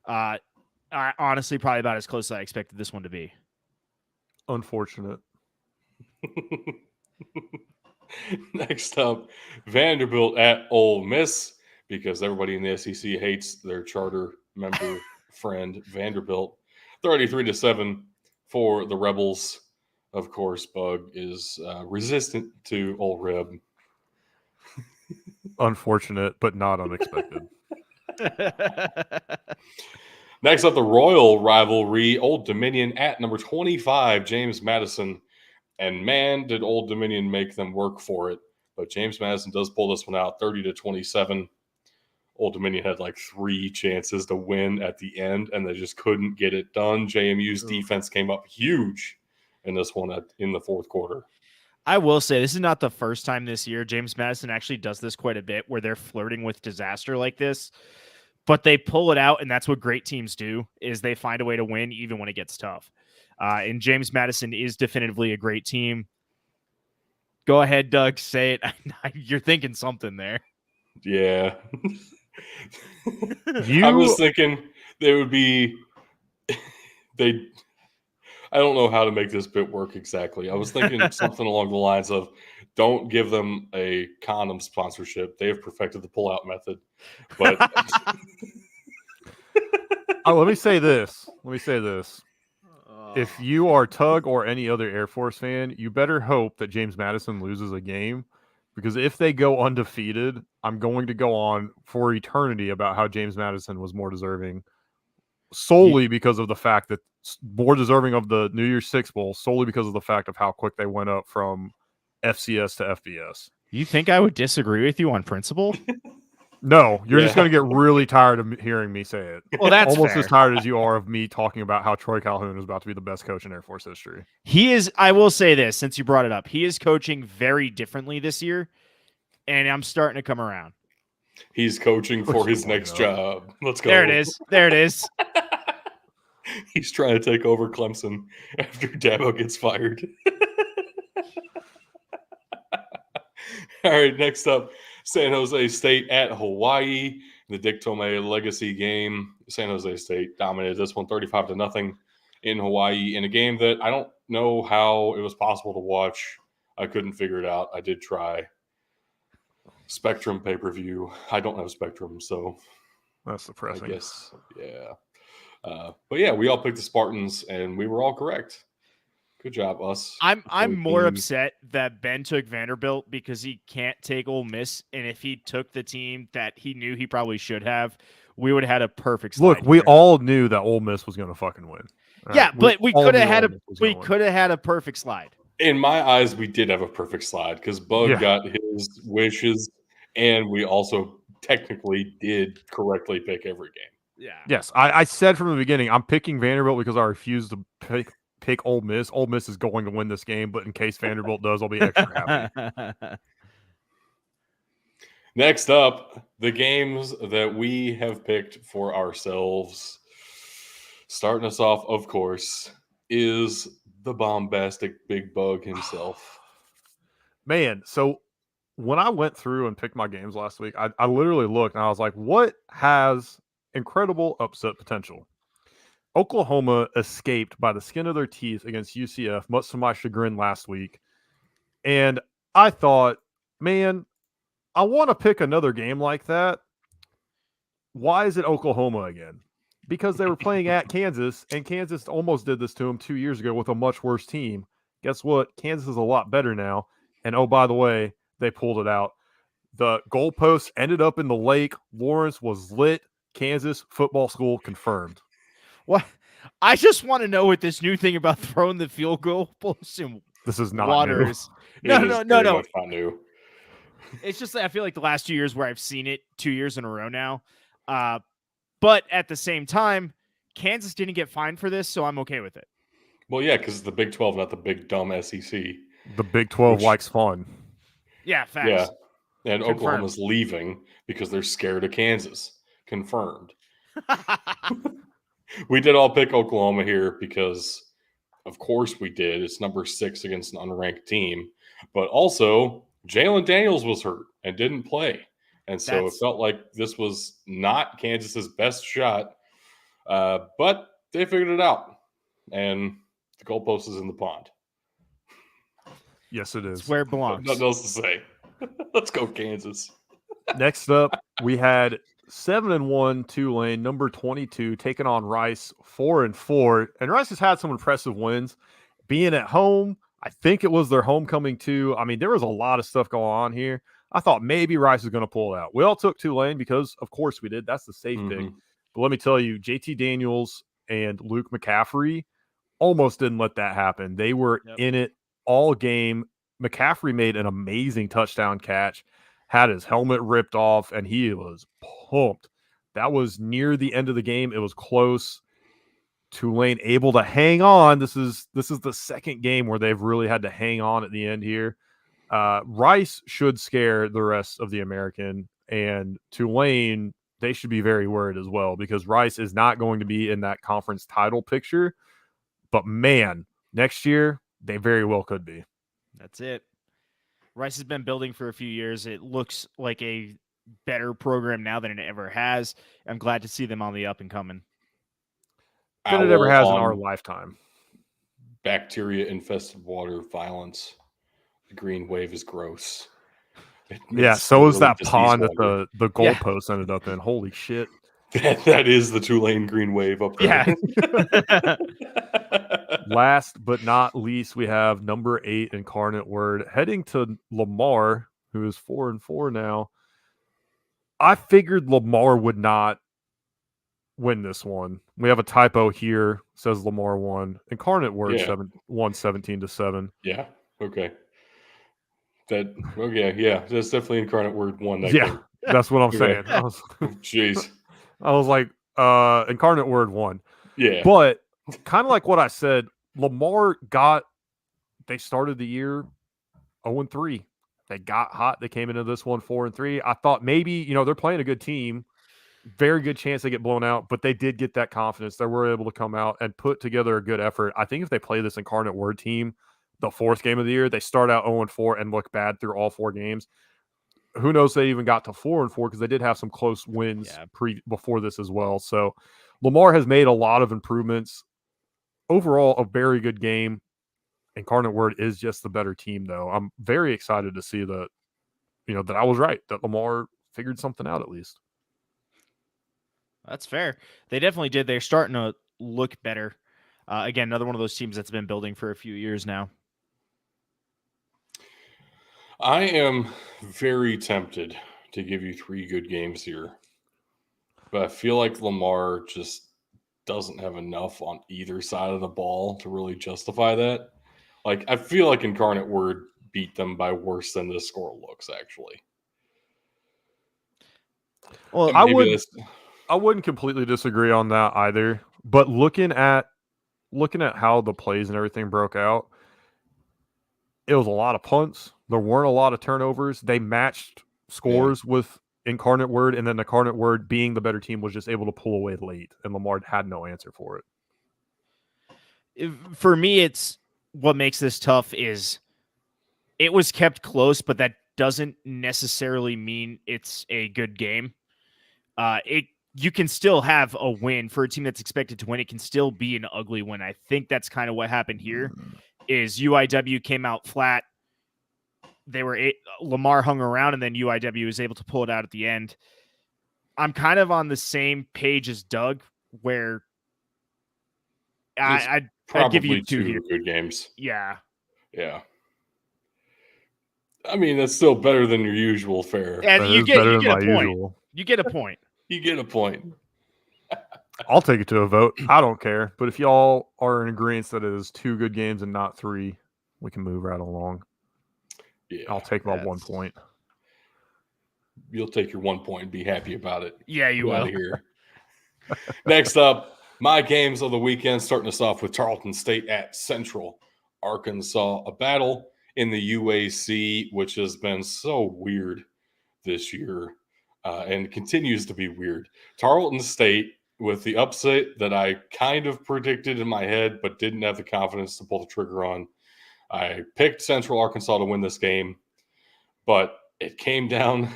[SPEAKER 2] Honestly, probably about as close as I expected this one to be.
[SPEAKER 3] Unfortunate.
[SPEAKER 1] Next up, Vanderbilt at Ole Miss, because everybody in the SEC hates their charter member friend Vanderbilt. 33-7 for the Rebels. Of course, Bug is resistant to Old Reb.
[SPEAKER 3] Unfortunate, but not unexpected.
[SPEAKER 1] Next up, the Royal Rivalry, Old Dominion at number 25, James Madison. And man, did Old Dominion make them work for it. But James Madison does pull this one out, 30-27. Old Dominion had like 3 chances to win at the end, and they just couldn't get it done. JMU's defense came up huge in this one in the 4th quarter.
[SPEAKER 2] I will say this is not the first time this year. James Madison actually does this quite a bit where they're flirting with disaster like this, but they pull it out, and that's what great teams do, is they find a way to win even when it gets tough. And James Madison is definitively a great team. Go ahead, Doug, say it. You're thinking something there.
[SPEAKER 1] Yeah. I was thinking they would be I don't know how to make this bit work exactly. I was thinking something along the lines of, don't give them a condom sponsorship. They have perfected the pull-out method. But let
[SPEAKER 3] me say this. if you are Tug or any other Air Force fan, you better hope that James Madison loses a game, because if they go undefeated, I'm going to go on for eternity about how James Madison was more deserving, solely because of the fact that more deserving of the New Year's Six Bowl, solely because of the fact of how quick they went up from FCS to FBS.
[SPEAKER 2] You think I would disagree with you on principle?
[SPEAKER 3] No, you're just going to get really tired of hearing me say it.
[SPEAKER 2] Well, that's
[SPEAKER 3] almost
[SPEAKER 2] fair.
[SPEAKER 3] as tired as you are of me talking about how Troy Calhoun is about to be the best coach in Air Force history.
[SPEAKER 2] He is. I will say this, since you brought it up, he is coaching very differently this year, and I'm starting to come around.
[SPEAKER 1] He's coaching for his next job. Let's go.
[SPEAKER 2] There it is. There it is.
[SPEAKER 1] He's trying to take over Clemson after Dabo gets fired. All right, next up, San Jose State at Hawaii. The Dick Tomei legacy game. San Jose State dominated this one 35-0 in Hawaii in a game that I don't know how it was possible to watch. I couldn't figure it out. I did try. Spectrum pay-per-view. I don't have Spectrum, so
[SPEAKER 3] that's depressing.
[SPEAKER 1] I guess, yeah. But yeah, we all picked the Spartans, and we were all correct. Good job, us.
[SPEAKER 2] I'm more upset that Ben took Vanderbilt because he can't take Ole Miss, and if he took the team that he knew he probably should have, we would have had a perfect slide.
[SPEAKER 3] Look, we all knew that Ole Miss was going to fucking win.
[SPEAKER 2] Yeah, but we could have had a perfect slide.
[SPEAKER 1] In my eyes, we did have a perfect slide because Bug got his wishes, and we also technically did correctly pick every game.
[SPEAKER 2] Yeah.
[SPEAKER 3] Yes, I said from the beginning, I'm picking Vanderbilt because I refuse to pick Ole Miss. Ole Miss is going to win this game, but in case Vanderbilt does, I'll be extra happy.
[SPEAKER 1] Next up, the games that we have picked for ourselves. Starting us off, of course, is the bombastic Big Bug himself.
[SPEAKER 3] Man, so when I went through and picked my games last week, I literally looked and I was like, what has incredible upset potential? Oklahoma escaped by the skin of their teeth against UCF, much to my chagrin last week. And I thought, man, I want to pick another game like that. Why is it Oklahoma again? Because they were playing at Kansas, and Kansas almost did this to them 2 years ago with a much worse team. Guess what? Kansas is a lot better now. And oh, by the way, they pulled it out. The goalposts ended up in the lake. Lawrence was lit. Kansas football school confirmed.
[SPEAKER 2] What? I just want to know what this new thing about throwing the field goal post in
[SPEAKER 3] this is not
[SPEAKER 2] water
[SPEAKER 3] new.
[SPEAKER 2] is. No.
[SPEAKER 1] Not new.
[SPEAKER 2] It's just that I feel like the last 2 years where I've seen it 2 years in a row now. But at the same time, Kansas didn't get fined for this, so I'm okay with it.
[SPEAKER 1] Well, yeah, because the Big 12, not the big dumb SEC.
[SPEAKER 3] The Big 12 likes fun.
[SPEAKER 2] Yeah, facts.
[SPEAKER 1] Yeah, and
[SPEAKER 2] Confirmed.
[SPEAKER 1] Oklahoma's leaving because they're scared of Kansas. Confirmed. We did all pick Oklahoma here because, of course, we did. It's number 6 against an unranked team. But also, Jalen Daniels was hurt and didn't play. And so it felt like this was not Kansas's best shot. But they figured it out. And the goalpost is in the pond.
[SPEAKER 3] Yes, it is.
[SPEAKER 2] It's where it belongs.
[SPEAKER 1] Nothing else to say. Let's go, Kansas.
[SPEAKER 3] Next up, we had 7-1 Tulane, number 22, taking on Rice, 4-4. And Rice has had some impressive wins. Being at home, I think it was their homecoming too. I mean, there was a lot of stuff going on here. I thought maybe Rice was going to pull it out. We all took Tulane because, of course, we did. That's the safe pick. But let me tell you, JT Daniels and Luke McCaffrey almost didn't let that happen. They were in it all game. McCaffrey made an amazing touchdown catch, had his helmet ripped off, and he was pumped. That was near the end of the game. It was close. Tulane able to hang on. This is the second game where they've really had to hang on at the end here. Rice should scare the rest of the American, and Tulane, they should be very worried as well because Rice is not going to be in that conference title picture. But man, next year, they very well could be.
[SPEAKER 2] That's it. Rice has been building for a few years. It looks like a better program now than it ever has. I'm glad to see them on the up and coming.
[SPEAKER 3] Than it ever has in our lifetime.
[SPEAKER 1] Bacteria-infested water, violence. The green wave is gross.
[SPEAKER 3] So is that pond that the goalpost ended up in. Holy shit.
[SPEAKER 1] That is the Tulane Green Wave up there.
[SPEAKER 2] Yeah.
[SPEAKER 3] Last but not least, we have number 8 Incarnate Word heading to Lamar, who is 4-4 now. I figured Lamar would not win this one. We have a typo here. Says Lamar won. Incarnate Word
[SPEAKER 1] Yeah.
[SPEAKER 3] won 17-7.
[SPEAKER 1] Yeah. Okay. Yeah. That's definitely Incarnate Word won that
[SPEAKER 3] Yeah,
[SPEAKER 1] game.
[SPEAKER 3] that's what I'm
[SPEAKER 1] Okay.
[SPEAKER 3] saying.
[SPEAKER 1] Jeez.
[SPEAKER 3] I was like, Incarnate Word won.
[SPEAKER 1] Yeah.
[SPEAKER 3] But kind of like what I said, Lamar they started the year 0-3. They got hot. They came into this one 4-3. I thought maybe, they're playing a good team. Very good chance they get blown out, but they did get that confidence. They were able to come out and put together a good effort. I think if they play this Incarnate Word team, the 4th game of the year, they start out 0-4 and look bad through all 4 games. Who knows? They even got to 4-4 because they did have some close wins before this as well. So Lamar has made a lot of improvements. Overall, a very good game. Incarnate Word is just the better team, though. I'm very excited to see that I was right, that Lamar figured something out at least.
[SPEAKER 2] That's fair. They definitely did. They're starting to look better. Again, another one of those teams that's been building for a few years now.
[SPEAKER 1] I am very tempted to give you 3 good games here, but I feel like Lamar just doesn't have enough on either side of the ball to really justify that. Like, I feel like Incarnate Word beat them by worse than the score looks, actually.
[SPEAKER 2] Well,
[SPEAKER 3] I wouldn't completely disagree on that either. But looking at how the plays and everything broke out, it was a lot of punts. There weren't a lot of turnovers. They matched scores with Incarnate Word, and then Incarnate Word, being the better team, was just able to pull away late, and Lamar had no answer for it.
[SPEAKER 2] For me, it's what makes this tough is it was kept close, but that doesn't necessarily mean it's a good game. You can still have a win for a team that's expected to win. It can still be an ugly win. I think that's kind of what happened here. Is UIW came out flat. Lamar hung around, and then UIW was able to pull it out at the end. I'm kind of on the same page as Doug, where I'd give you 2 here.
[SPEAKER 1] Good games.
[SPEAKER 2] Yeah.
[SPEAKER 1] I mean, that's still better than your usual fare.
[SPEAKER 2] And you get a point. You get a point.
[SPEAKER 1] You get a point.
[SPEAKER 3] I'll take it to a vote. I don't care. But if y'all are in agreement that it is 2 good games and not 3, we can move right along.
[SPEAKER 1] Yeah,
[SPEAKER 3] I'll take about 1 point.
[SPEAKER 1] You'll take your 1 point and be happy about it.
[SPEAKER 2] Yeah, you will.
[SPEAKER 1] Out of here. Next up, my games of the weekend, starting us off with Tarleton State at Central Arkansas, a battle in the UAC, which has been so weird this year and continues to be weird. Tarleton State, with the upset that I kind of predicted in my head but didn't have the confidence to pull the trigger on. I picked Central Arkansas to win this game, but it came down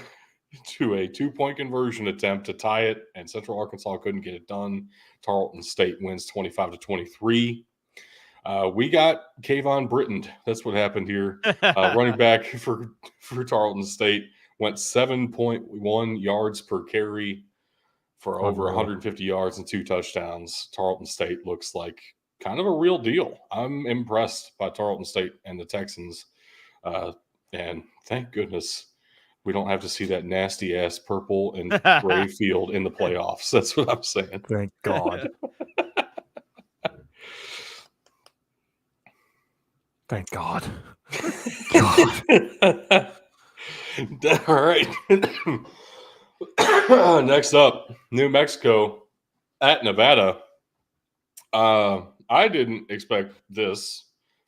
[SPEAKER 1] to a 2-point conversion attempt to tie it, and Central Arkansas couldn't get it done. Tarleton State wins 25-23. We got Kayvon Britton. That's what happened here. Running back for Tarleton State went 7.1 yards per carry for over 150 yards and 2 touchdowns. Tarleton State looks like kind of a real deal. I'm impressed by Tarleton State and the Texans. And thank goodness we don't have to see that nasty ass purple and gray field in the playoffs. That's what I'm saying.
[SPEAKER 3] Thank God. Thank God. God.
[SPEAKER 1] All right. Next up, New Mexico at Nevada. I didn't expect this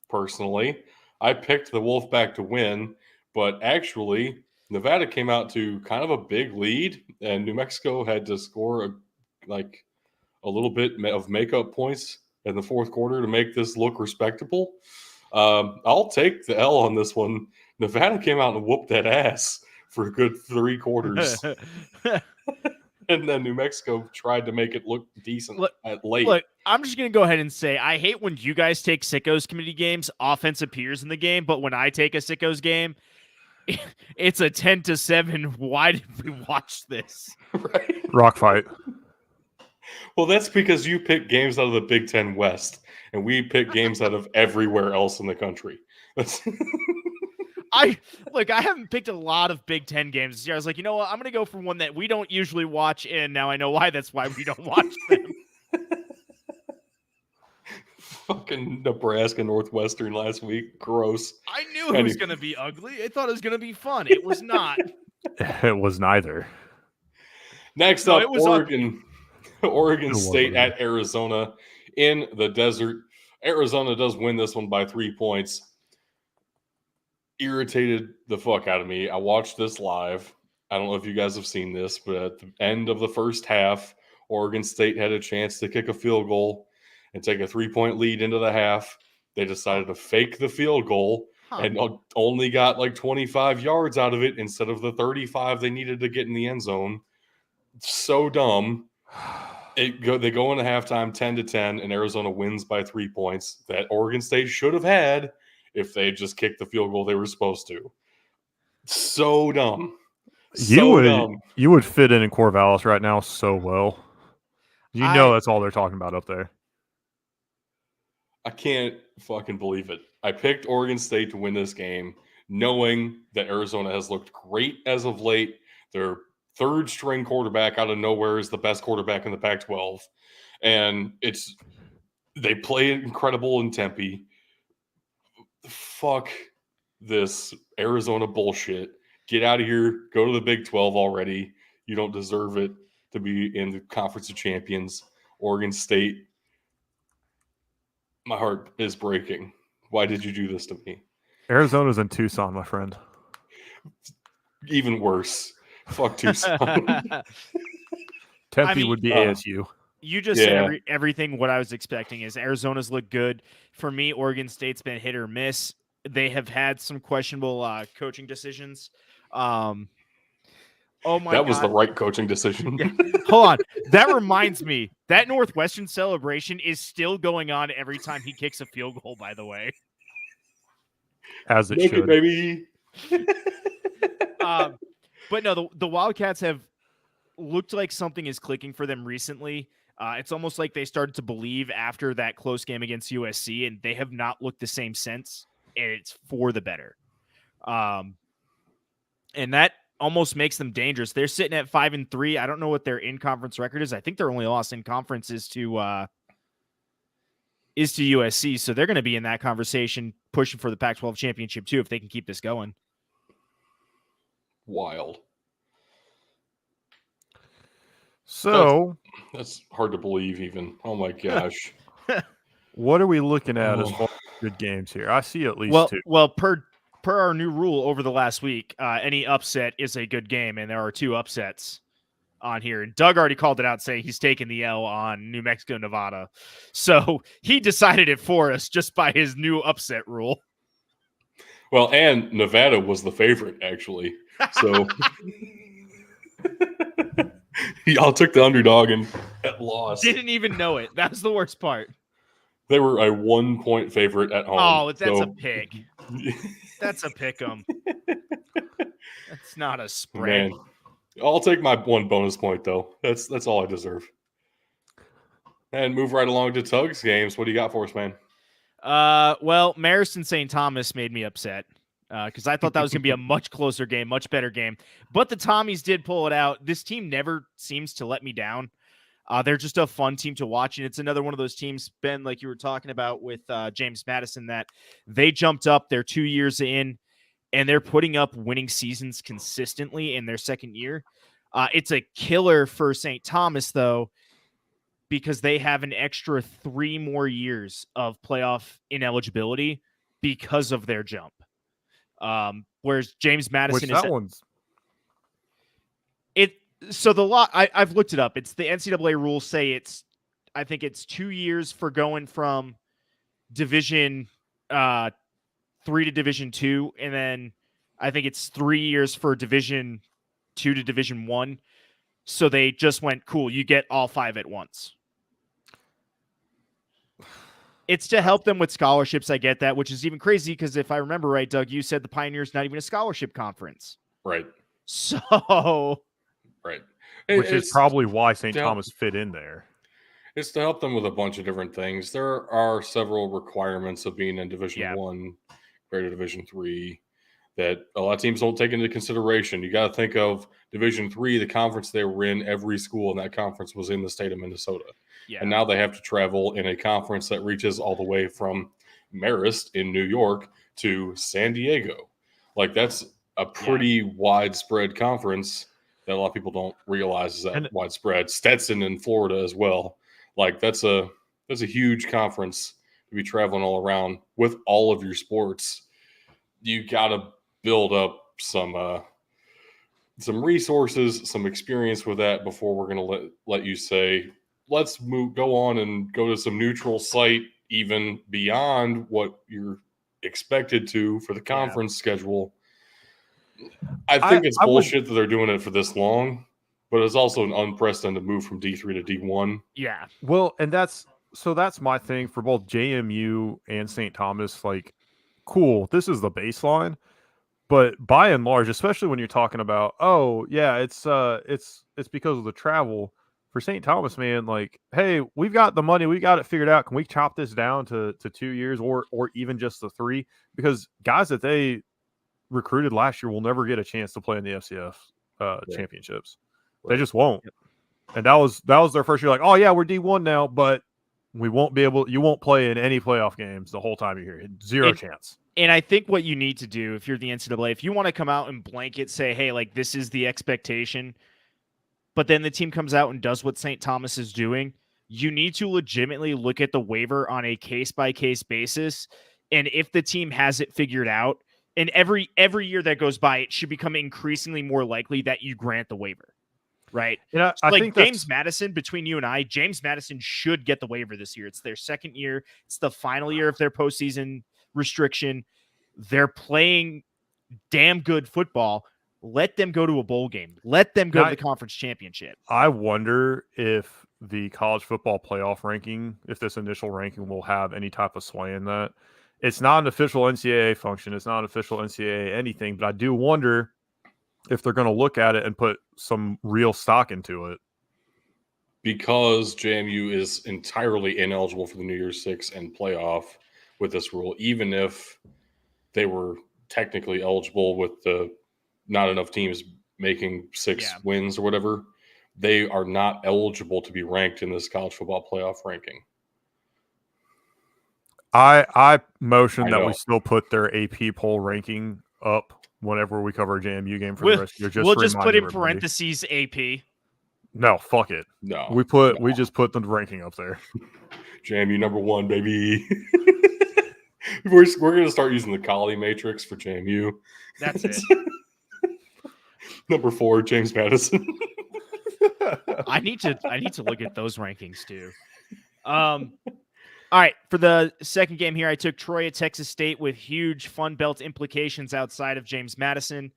[SPEAKER 1] personally. I picked the Wolfpack to win, but actually Nevada came out to kind of a big lead, and New Mexico had to score a little bit of makeup points in the 4th quarter to make this look respectable. I'll take the L on this one. Nevada came out and whooped that ass for a good 3 quarters. And then New Mexico tried to make it look decent at late.
[SPEAKER 2] Look, I'm just going to go ahead and say I hate when you guys take Sickos committee games, offense appears in the game, but when I take a Sickos game, it's a 10-7. Why did we watch this?
[SPEAKER 1] Right?
[SPEAKER 3] Rock fight.
[SPEAKER 1] Well, that's because you pick games out of the Big Ten West, and we pick games out of everywhere else in the country.
[SPEAKER 2] I haven't picked a lot of Big Ten games this year. I was like, you know what? I'm going to go for one that we don't usually watch, and now I know why. That's why we don't watch them.
[SPEAKER 1] Fucking Nebraska Northwestern last week. Gross.
[SPEAKER 2] I knew it was going to be ugly. I thought it was going to be fun. It was not.
[SPEAKER 3] It was neither.
[SPEAKER 1] Next
[SPEAKER 2] No,
[SPEAKER 1] up,
[SPEAKER 2] it was
[SPEAKER 1] Oregon
[SPEAKER 3] It
[SPEAKER 1] State
[SPEAKER 3] wasn't.
[SPEAKER 1] at Arizona in the desert. Arizona does win this one by 3 points. Irritated the fuck out of me. I watched this live. I don't know if you guys have seen this, but at the end of the first half, Oregon State had a chance to kick a field goal and take a 3-point lead into the half. They decided to fake the field goal and only got like 25 yards out of it instead of the 35 they needed to get in the end zone. So dumb. They go into halftime 10-10, and Arizona wins by 3 points that Oregon State should have had if they just kicked the field goal they were supposed to. So dumb.
[SPEAKER 3] You would fit in Corvallis right now so well. You know that's all they're talking about up there.
[SPEAKER 1] I can't fucking believe it. I picked Oregon State to win this game, knowing that Arizona has looked great as of late. Their third string quarterback out of nowhere is the best quarterback in the Pac-12. And they play incredible in Tempe. Fuck this Arizona bullshit. Get out of here. Go to the Big 12 already. You don't deserve it to be in the Conference of Champions. Oregon State, my heart is breaking. Why did you do this to me?
[SPEAKER 3] Arizona's in Tucson, my friend.
[SPEAKER 1] Even worse. Fuck Tucson.
[SPEAKER 3] Tempe would be ASU.
[SPEAKER 2] You just said everything what I was expecting is Arizona's look good. For me, Oregon State's been hit or miss. They have had some questionable coaching decisions. Oh my God.
[SPEAKER 1] That was the right coaching decision.
[SPEAKER 2] Yeah. Hold on. That reminds me, that Northwestern celebration is still going on every time he kicks a field goal, by the way.
[SPEAKER 3] As it
[SPEAKER 1] Make
[SPEAKER 3] should.
[SPEAKER 1] it, baby.
[SPEAKER 2] But no, the Wildcats have looked like something is clicking for them recently. It's almost like they started to believe after that close game against USC, and they have not looked the same since, and it's for the better. And that almost makes them dangerous. They're sitting at 5-3. I don't know what their in-conference record is. I think their only loss in conference is to USC, so they're going to be in that conversation pushing for the Pac-12 championship too if they can keep this going.
[SPEAKER 1] Wild.
[SPEAKER 3] So
[SPEAKER 1] that's hard to believe even. Oh my gosh.
[SPEAKER 3] What are we looking at as far as good games here? I see at least two.
[SPEAKER 2] Well, per our new rule over the last week, any upset is a good game, and there are 2 upsets on here. And Doug already called it out, saying he's taking the L on New Mexico, Nevada. So he decided it for us just by his new upset rule.
[SPEAKER 1] Well, and Nevada was the favorite, actually. So y'all took the underdog and lost.
[SPEAKER 2] Didn't even know it. That's the worst part.
[SPEAKER 1] They were a 1-point favorite at home.
[SPEAKER 2] Oh, that's a pick. That's a pick 'em. That's not a spread.
[SPEAKER 1] Man, I'll take my 1 bonus point, though. That's all I deserve. And move right along to Tug's games. What do you got for us, man?
[SPEAKER 2] Well, Marist St. Thomas made me upset because I thought that was going to be a much closer game, much better game. But the Tommies did pull it out. This team never seems to let me down. They're just a fun team to watch, and it's another one of those teams, Ben, like you were talking about with James Madison, that they jumped up. They're 2 years in, and they're putting up winning seasons consistently in their second year. It's a killer for St. Thomas, though, because they have an extra 3 more years of playoff ineligibility because of their jump. Whereas James Madison So the law, I've looked it up. It's the NCAA rules say I think it's 2 years for going from Division 3 to Division 2, and then I think it's 3 years for Division 2 to Division 1. So they just went, cool, you get all 5 at once. It's to help them with scholarships. I get that, which is even crazy because if I remember right, Doug, you said the Pioneer's not even a scholarship conference.
[SPEAKER 1] Right.
[SPEAKER 2] So...
[SPEAKER 1] Right.
[SPEAKER 3] Which is probably why St. Thomas fit in there.
[SPEAKER 1] It's to help them with a bunch of different things. There are several requirements of being in Division 1, greater Division 3, that a lot of teams don't take into consideration. You got to think of Division 3, the conference they were in, every school in that conference was in the state of Minnesota.
[SPEAKER 2] Yeah.
[SPEAKER 1] And now they have to travel in a conference that reaches all the way from Marist in New York to San Diego. Like, that's a pretty widespread conference that a lot of people don't realize is that widespread. Stetson in Florida as well. Like, that's a huge conference to be traveling all around with all of your sports. You got to build up some resources, some experience with that before we're going to let you say, let's go on and go to some neutral site, even beyond what you're expected to for the conference schedule. I think it's bullshit that they're doing it for this long, but it's also an unprecedented move from D3 to D1.
[SPEAKER 2] Yeah.
[SPEAKER 3] Well, and that's my thing for both JMU and St. Thomas. Like, cool, this is the baseline, but by and large, especially when you're talking about, it's because of the travel. For St. Thomas, man, like, hey, we've got the money, we got it figured out. Can we chop this down to 2 years or even just the 3? Because guys that they recruited last year will never get a chance to play in the FCS championships. They just won't. And that was their first year. Like, oh yeah, we're D1 now, but we won't be able. You won't play in any playoff games the whole time you're here. Zero chance.
[SPEAKER 2] And I think what you need to do if you're the NCAA, if you want to come out and blanket say, hey, like, this is the expectation, but then the team comes out and does what St. Thomas is doing, you need to legitimately look at the waiver on a case-by-case basis. And if the team has it figured out, and every year that goes by, it should become increasingly more likely that you grant the waiver, right?
[SPEAKER 3] Yeah, I think
[SPEAKER 2] James Madison, between you and I, James Madison should get the waiver this year. It's their second year. It's the final year of their postseason restriction. They're playing damn good football. Let them go to a bowl game. Let them go to the conference championship.
[SPEAKER 3] I wonder if the college football playoff ranking, if this initial ranking will have any type of sway in that. It's not an official NCAA function. It's not an official NCAA anything, but I do wonder if they're going to look at it and put some real stock into it.
[SPEAKER 1] Because JMU is entirely ineligible for the New Year's Six and playoff with this rule, even if they were technically eligible with the not enough teams making 6 wins or whatever, they are not eligible to be ranked in this college football playoff ranking.
[SPEAKER 3] I motion that we still put their AP poll ranking up whenever we cover a JMU game for the rest of the year.
[SPEAKER 2] We'll just put in parentheses AP.
[SPEAKER 3] No, fuck it.
[SPEAKER 1] No.
[SPEAKER 3] We just put the ranking up there.
[SPEAKER 1] JMU number 1, baby. We're going to start using the Collie matrix for JMU.
[SPEAKER 2] That's it.
[SPEAKER 1] Number 4, James Madison.
[SPEAKER 2] I need to look at those rankings too. All right, for the second game here, I took Troy at Texas State with huge Fun Belt implications outside of James Madison.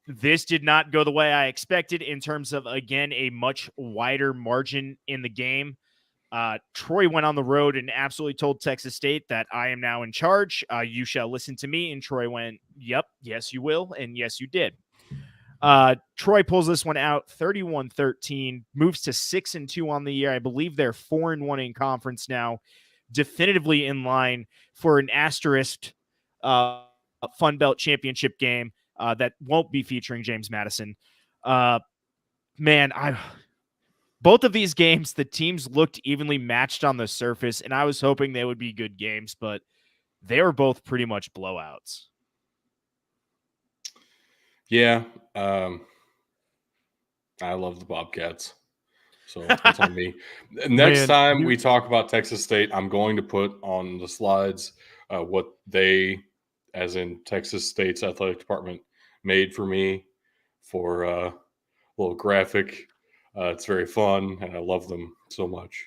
[SPEAKER 2] This did not go the way I expected in terms of, again, a much wider margin in the game. Troy went on the road and absolutely told Texas State that I am now in charge. You shall listen to me. And Troy went, yep, yes, you will. And yes, you did. Troy pulls this one out 31-13, moves to 6-2 on the year. I believe they're 4-1 in conference now, definitively in line for an asterisk Fun Belt championship game that won't be featuring James Madison. Both of these games, the teams looked evenly matched on the surface, and I was hoping they would be good games, but they were both pretty much blowouts.
[SPEAKER 1] Yeah. I love the Bobcats. So that's on me. Next time we talk about Texas State, I'm going to put on the slides what they, as in Texas State's athletic department, made for me for a little graphic. It's very fun, and I love them so much.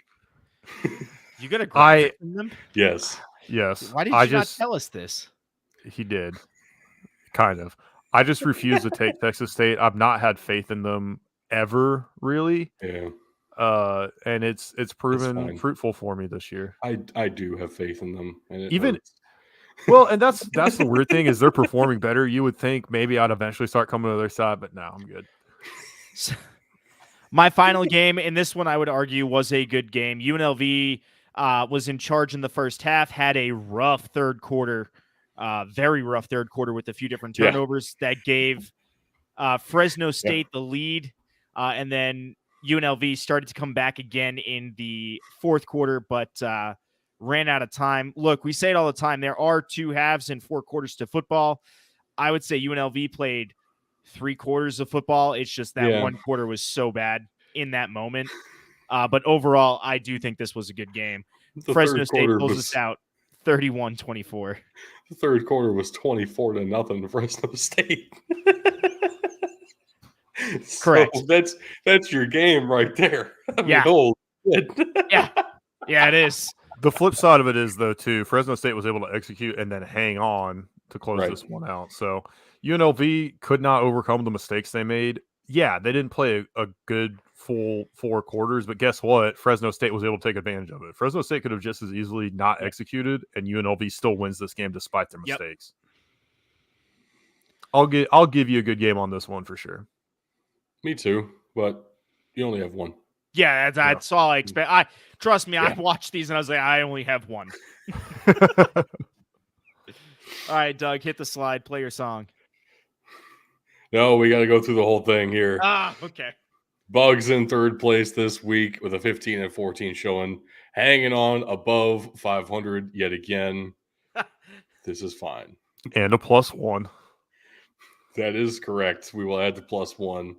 [SPEAKER 2] You got a graphic from them?
[SPEAKER 1] Yes.
[SPEAKER 2] Why did you not tell us this?
[SPEAKER 3] He did. Kind of. I just refuse to take Texas State. I've not had faith in them ever, really.
[SPEAKER 1] Yeah.
[SPEAKER 3] And it's proven fruitful for me this year.
[SPEAKER 1] I do have faith in them. And
[SPEAKER 3] well, and that's the weird thing is they're performing better. You would think maybe I'd eventually start coming to their side, but no, I'm good.
[SPEAKER 2] My final game, and this one I would argue was a good game. UNLV was in charge in the first half, had a rough third quarter, very rough third quarter with a few different turnovers that gave Fresno State the lead, and then UNLV started to come back again in the fourth quarter, but ran out of time. Look, we say it all the time. There are 2 halves and 4 quarters to football. I would say UNLV played 3 quarters of football. It's just that one quarter was so bad in that moment. But overall, I do think this was a good game.
[SPEAKER 1] The
[SPEAKER 2] Fresno
[SPEAKER 1] third
[SPEAKER 2] State
[SPEAKER 1] quarter
[SPEAKER 2] pulls
[SPEAKER 1] was
[SPEAKER 2] us out 31-24.
[SPEAKER 1] the third quarter was 24-0 to Fresno State.
[SPEAKER 2] Correct.
[SPEAKER 1] So that's your game right there. I mean,
[SPEAKER 2] Yeah.
[SPEAKER 1] holy shit.
[SPEAKER 2] Yeah, it is.
[SPEAKER 3] The flip side of it is, though, too, Fresno State was able to execute and then hang on to close this one out. So UNLV could not overcome the mistakes they made. Yeah, they didn't play a good full 4 quarters, but guess what? Fresno State was able to take advantage of it. Fresno State could have just as easily not executed, and UNLV still wins this game despite their mistakes. I'll give you a good game on this one for sure.
[SPEAKER 1] Me too, but you only have one.
[SPEAKER 2] Yeah, that's all I expect. Trust me, I watched these and I was like, I only have one. All right, Doug, hit the slide. Play your song.
[SPEAKER 1] No, we got to go through the whole thing here.
[SPEAKER 2] Okay.
[SPEAKER 1] Bugs in third place this week with a 15-14 showing, hanging on above 500 yet again. This is fine.
[SPEAKER 3] And a +1.
[SPEAKER 1] That is correct. We will add the +1.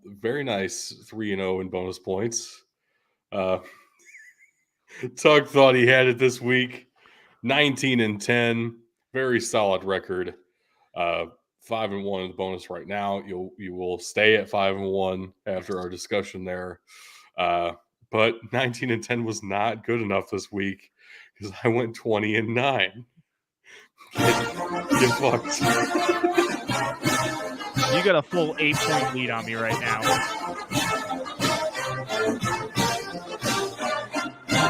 [SPEAKER 1] Very nice 3-0 in bonus points. Tug thought he had it this week. 19-10. Very solid record. 5-1 in the bonus right now. You will stay at 5-1 after our discussion there. But 19-10 was not good enough this week because I went 20-9. Get fucked.
[SPEAKER 2] You got a full 8-point lead on me right now.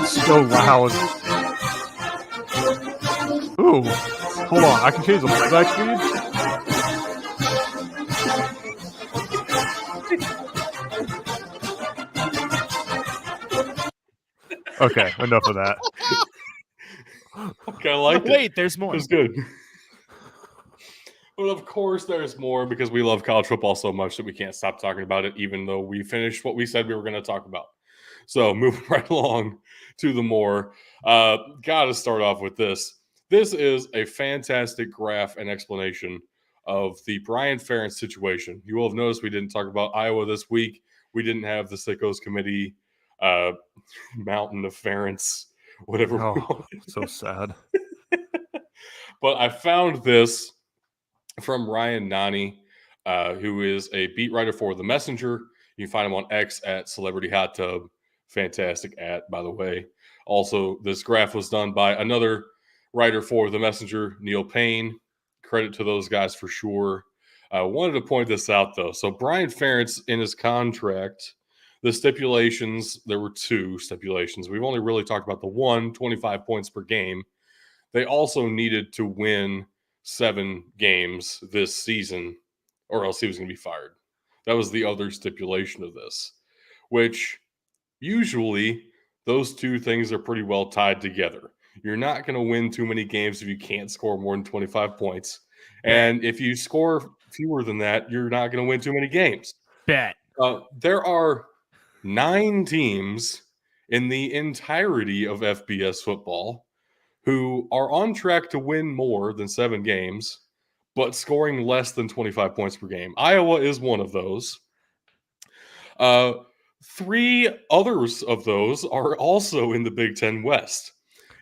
[SPEAKER 3] So loud. Ooh. Hold on. I can change the playback speed. Okay, enough of that.
[SPEAKER 1] Okay, I like it.
[SPEAKER 2] Wait, there's more.
[SPEAKER 1] It was good. But of course there's more because we love college football so much that we can't stop talking about it, even though we finished what we said we were going to talk about. So moving right along to the more. Got to start off with this. This is a fantastic graph and explanation of the Brian Ferentz situation. You will have noticed we didn't talk about Iowa this week. We didn't have the Sickos Committee mountain of Ferentz, whatever.
[SPEAKER 3] Oh, so sad.
[SPEAKER 1] But I found this from Ryan Nani, who is a beat writer for The Messenger. You can find him on X at Celebrity Hot Tub. Fantastic by the way. Also, this graph was done by another writer for The Messenger, Neil Payne. Credit to those guys for sure. I wanted to point this out, though. So Brian Ferentz, in his contract, the stipulations, there were 2 stipulations. We've only really talked about the one, 25 points per game. They also needed to win 7 games this season, or else he was going to be fired. That was the other stipulation of this, which usually those 2 things are pretty well tied together. You're not going to win too many games if you can't score more than 25 points. And if you score fewer than that, you're not going to win too many games.
[SPEAKER 2] Bet.
[SPEAKER 1] There are 9 teams in the entirety of FBS football who are on track to win more than 7 games, but scoring less than 25 points per game. Iowa is one of those. 3 others of those are also in the Big Ten West.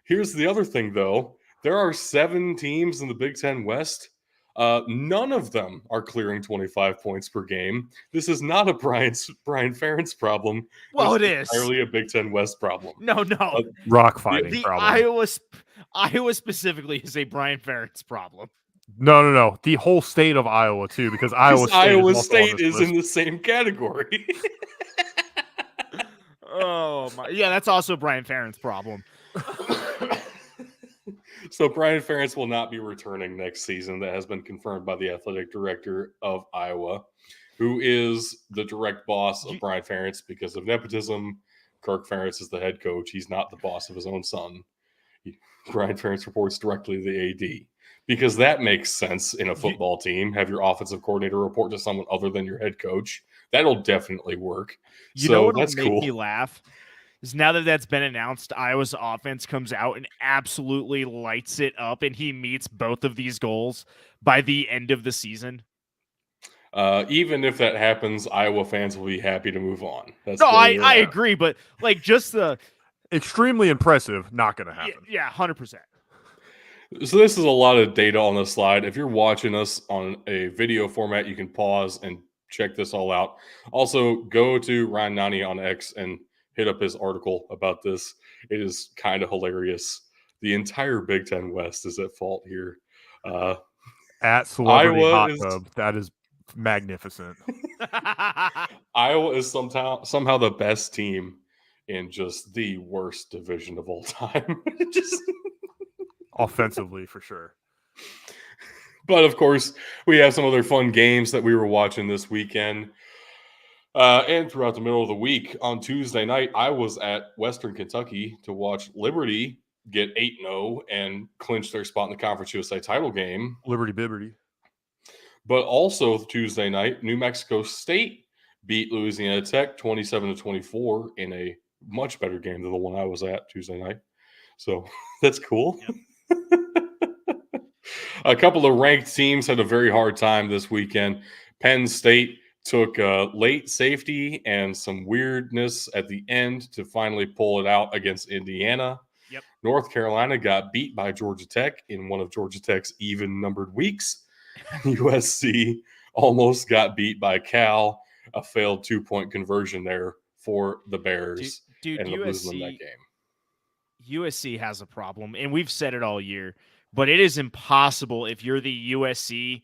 [SPEAKER 1] Here's the other thing, though. There are 7 teams in the Big Ten West. None of them are clearing 25 points per game. This is not a Brian Ferentz problem.
[SPEAKER 2] Well,
[SPEAKER 1] This
[SPEAKER 2] it is
[SPEAKER 1] entirely a Big Ten West problem.
[SPEAKER 2] No.
[SPEAKER 3] Rock fighting
[SPEAKER 2] The
[SPEAKER 3] problem.
[SPEAKER 2] Iowa specifically is a Brian Ferentz problem.
[SPEAKER 3] No. The whole state of Iowa, too, because Iowa State
[SPEAKER 1] is in the same category.
[SPEAKER 2] Oh, my. Yeah, that's also Brian Ferentz problem.
[SPEAKER 1] So Brian Ferentz will not be returning next season. That has been confirmed by the athletic director of Iowa. who is the direct boss of Brian Ferentz because of nepotism. Kirk Ferentz is the head coach. He's not the boss of his own son. Brian Ferentz reports directly to the AD because that makes sense in a football team. Have your offensive coordinator report to someone other than your head coach. That'll definitely work.
[SPEAKER 2] You know what'll
[SPEAKER 1] that's
[SPEAKER 2] make
[SPEAKER 1] cool.
[SPEAKER 2] me laugh is now that that's been announced, Iowa's offense comes out and absolutely lights it up, and he meets both of these goals by the end of the season.
[SPEAKER 1] Even if that happens, Iowa fans will be happy to move on.
[SPEAKER 2] I agree, but like just the
[SPEAKER 3] extremely impressive, not going to happen.
[SPEAKER 2] Yeah, 100%.
[SPEAKER 1] So this is a lot of data on the slide. If you're watching us on a video format, you can pause and check this all out. Also, go to Ryan Nani on X and hit up his article about this. It is kind of hilarious. The entire Big Ten West is at fault here.
[SPEAKER 3] At Celebrity Hot Tub, that is magnificent.
[SPEAKER 1] Iowa is somehow the best team in just the worst division of all time.
[SPEAKER 3] Offensively, for sure.
[SPEAKER 1] But of course, we have some other fun games that we were watching this weekend. And throughout the middle of the week, on Tuesday night, I was at Western Kentucky to watch Liberty get 8-0 and clinch their spot in the Conference USA title game.
[SPEAKER 3] Liberty Bibberty.
[SPEAKER 1] But also Tuesday night, New Mexico State beat Louisiana Tech 27-24 in a much better game than the one I was at Tuesday night. So that's cool.
[SPEAKER 2] Yep.
[SPEAKER 1] A couple of ranked teams had a very hard time this weekend. Penn State took a late safety and some weirdness at the end to finally pull it out against Indiana.
[SPEAKER 2] Yep.
[SPEAKER 1] North Carolina got beat by Georgia Tech in one of Georgia Tech's even-numbered weeks. USC almost got beat by Cal, a failed 2-point conversion there for the Bears.
[SPEAKER 2] Dude,
[SPEAKER 1] and the Blues win that game.
[SPEAKER 2] USC has a problem, and we've said it all year, but it is impossible if you're the USC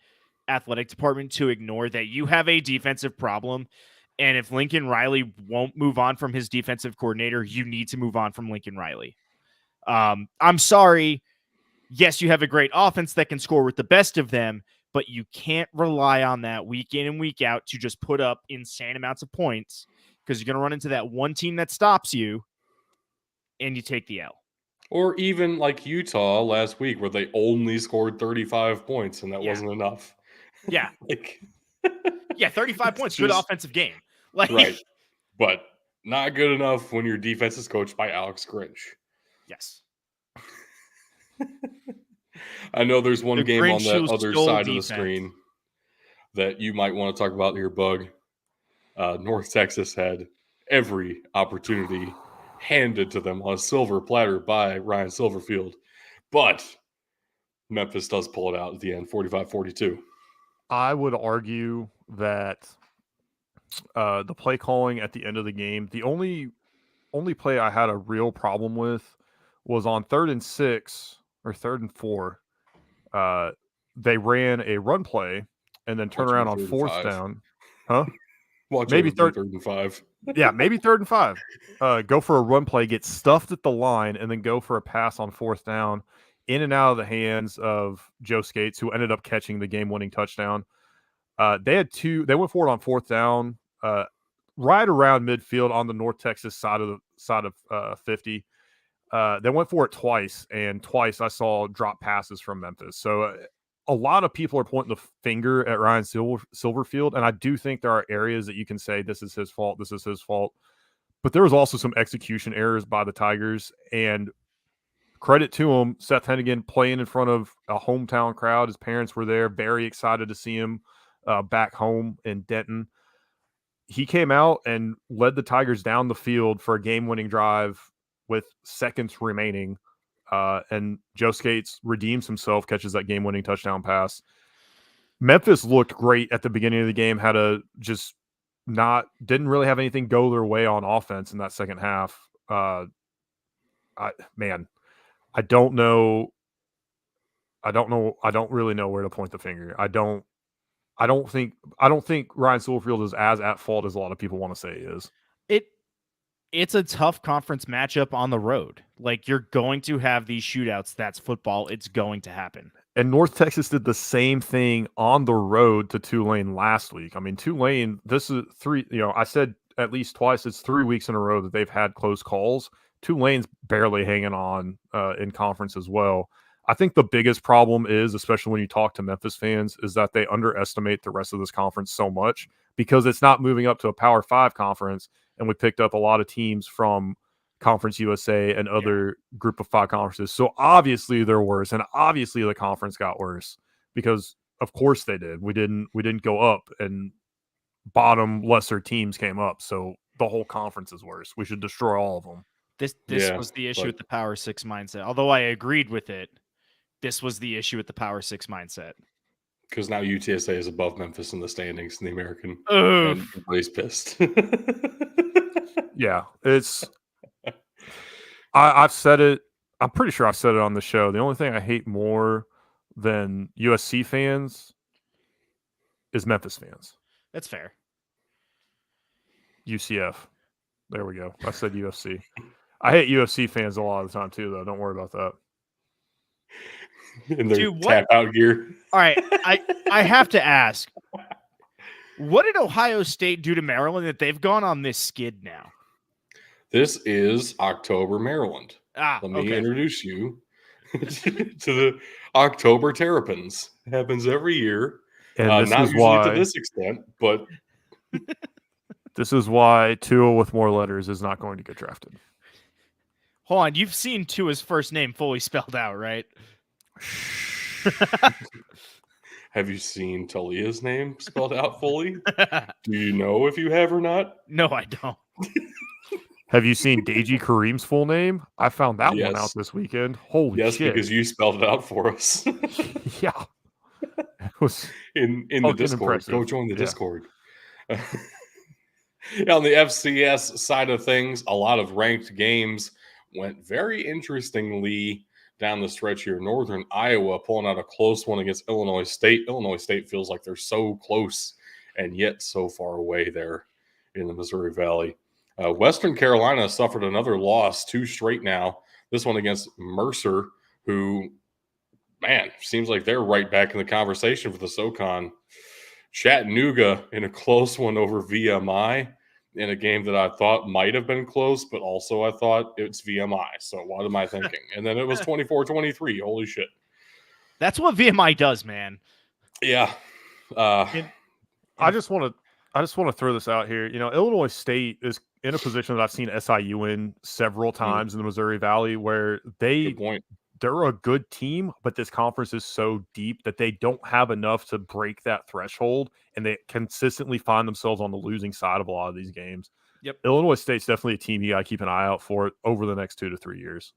[SPEAKER 2] athletic department to ignore that you have a defensive problem. And if Lincoln Riley won't move on from his defensive coordinator, you need to move on from Lincoln Riley. I'm sorry. Yes, you have a great offense that can score with the best of them, but you can't rely on that week in and week out to just put up insane amounts of points because you're going to run into that one team that stops you and you take the L. Or
[SPEAKER 1] even like Utah last week where they only scored 35 points and that wasn't enough.
[SPEAKER 2] Yeah. 35 points. Good offensive game.
[SPEAKER 1] Right. But not good enough when your defense is coached by Alex Grinch.
[SPEAKER 2] Yes.
[SPEAKER 1] I know there's one game on the other side of the screen that you might want to talk about here, Bug. North Texas had every opportunity handed to them on a silver platter by Ryan Silverfield. But Memphis does pull it out at the end, 45-42.
[SPEAKER 3] I would argue that the play calling at the end of the game, the only play I had a real problem with was on 3rd and 6 or 3rd and 4. They ran a run play and then turn around on 4th down. Huh?
[SPEAKER 1] Maybe 3rd and 5.
[SPEAKER 3] Yeah, maybe 3rd and 5. Go for a run play, get stuffed at the line, and then go for a pass on 4th down in and out of the hands of Joe Skates, who ended up catching the game-winning touchdown. They went forward on 4th down, right around midfield on the North Texas side of 50. They went for it twice, and twice I saw drop passes from Memphis. So a lot of people are pointing the finger at Ryan Silverfield, and I do think there are areas that you can say this is his fault, this is his fault. But there was also some execution errors by the Tigers, and credit to him, Seth Hennigan playing in front of a hometown crowd. His parents were there, very excited to see him back home in Denton. He came out and led the Tigers down the field for a game-winning drive with seconds remaining. And Joe Skates redeems himself, catches that game-winning touchdown pass. Memphis looked great at the beginning of the game, didn't really have anything go their way on offense in that second half. I don't know. I don't really know where to point the finger. I don't think Ryan Silverfield is as at fault as a lot of people want to say he is.
[SPEAKER 2] It's a tough conference matchup on the road. Like, you're going to have these shootouts. That's football. It's going to happen.
[SPEAKER 3] And North Texas did the same thing on the road to Tulane last week. I mean, Tulane, this is I said at least twice, it's 3 weeks in a row that they've had close calls. Tulane's barely hanging on in conference as well. I think the biggest problem is, especially when you talk to Memphis fans, is that they underestimate the rest of this conference so much because it's not moving up to a Power 5 conference, and we picked up a lot of teams from Conference USA and other group of 5 conferences. So obviously they're worse, and obviously the conference got worse because of course they did. We didn't go up, and bottom lesser teams came up. So the whole conference is worse. We should destroy all of them.
[SPEAKER 2] This
[SPEAKER 1] Yeah,
[SPEAKER 2] was the issue
[SPEAKER 1] but-
[SPEAKER 2] with the Power 6 mindset. Although I agreed with it, this was the issue with the Power 6 mindset.
[SPEAKER 1] Because now UTSA is above Memphis in the standings in the American.
[SPEAKER 2] Oof.
[SPEAKER 1] And everybody's pissed.
[SPEAKER 3] Yeah, it's. I've said it. I'm pretty sure I've said it on the show. The only thing I hate more than USC fans is Memphis fans.
[SPEAKER 2] That's fair.
[SPEAKER 3] UCF. There we go. I said UFC. I hate UFC fans a lot of the time too, though. Don't worry about that.
[SPEAKER 1] In their
[SPEAKER 2] Dude, what-
[SPEAKER 1] tap out gear.
[SPEAKER 2] All right, I have to ask, what did Ohio State do to Maryland that they've gone on this skid now?
[SPEAKER 1] This is October, Maryland. Let me
[SPEAKER 2] okay.
[SPEAKER 1] introduce you to the October Terrapins. It happens every year.
[SPEAKER 3] And this
[SPEAKER 1] not
[SPEAKER 3] is
[SPEAKER 1] usually
[SPEAKER 3] why
[SPEAKER 1] to this extent, but
[SPEAKER 3] Tua with more letters is not going to get drafted.
[SPEAKER 2] Hold on, you've seen Tua's first name fully spelled out, right?
[SPEAKER 1] have you seen Talia's name spelled out fully? Do you know if you have or not?
[SPEAKER 2] No, I don't.
[SPEAKER 3] Have you seen Deji Kareem's full name? I found that one
[SPEAKER 1] Yes.
[SPEAKER 3] out this weekend. Holy
[SPEAKER 1] Yes,
[SPEAKER 3] shit.
[SPEAKER 1] because you spelled it out for us
[SPEAKER 3] Yeah. It was
[SPEAKER 1] in the
[SPEAKER 3] fucking
[SPEAKER 1] Discord.
[SPEAKER 3] impressive.
[SPEAKER 1] Go join the
[SPEAKER 3] Yeah.
[SPEAKER 1] Discord. On the FCS side of things, a lot of ranked games went very interestingly down the stretch here. Northern Iowa pulling out a close one against Illinois State. Illinois State feels like they're so close and yet so far away there in the Missouri Valley. Western Carolina suffered another loss, 2 straight now. This one against Mercer, who, man, seems like they're right back in the conversation for the SoCon. Chattanooga in a close one over VMI in a game that I thought might have been close, but also I thought it's VMI. So what am I thinking? And then it was 24-23. Holy shit.
[SPEAKER 2] That's what VMI does, man.
[SPEAKER 1] Yeah.
[SPEAKER 3] I just want to throw this out here. You know, Illinois State is in a position that I've seen SIU in several times in the Missouri Valley where
[SPEAKER 1] Good point.
[SPEAKER 3] they're a good team, but this conference is so deep that they don't have enough to break that threshold, and they consistently find themselves on the losing side of a lot of these games.
[SPEAKER 2] Yep.
[SPEAKER 3] Illinois State's definitely a team you got to keep an eye out for over the next 2 to 3 years.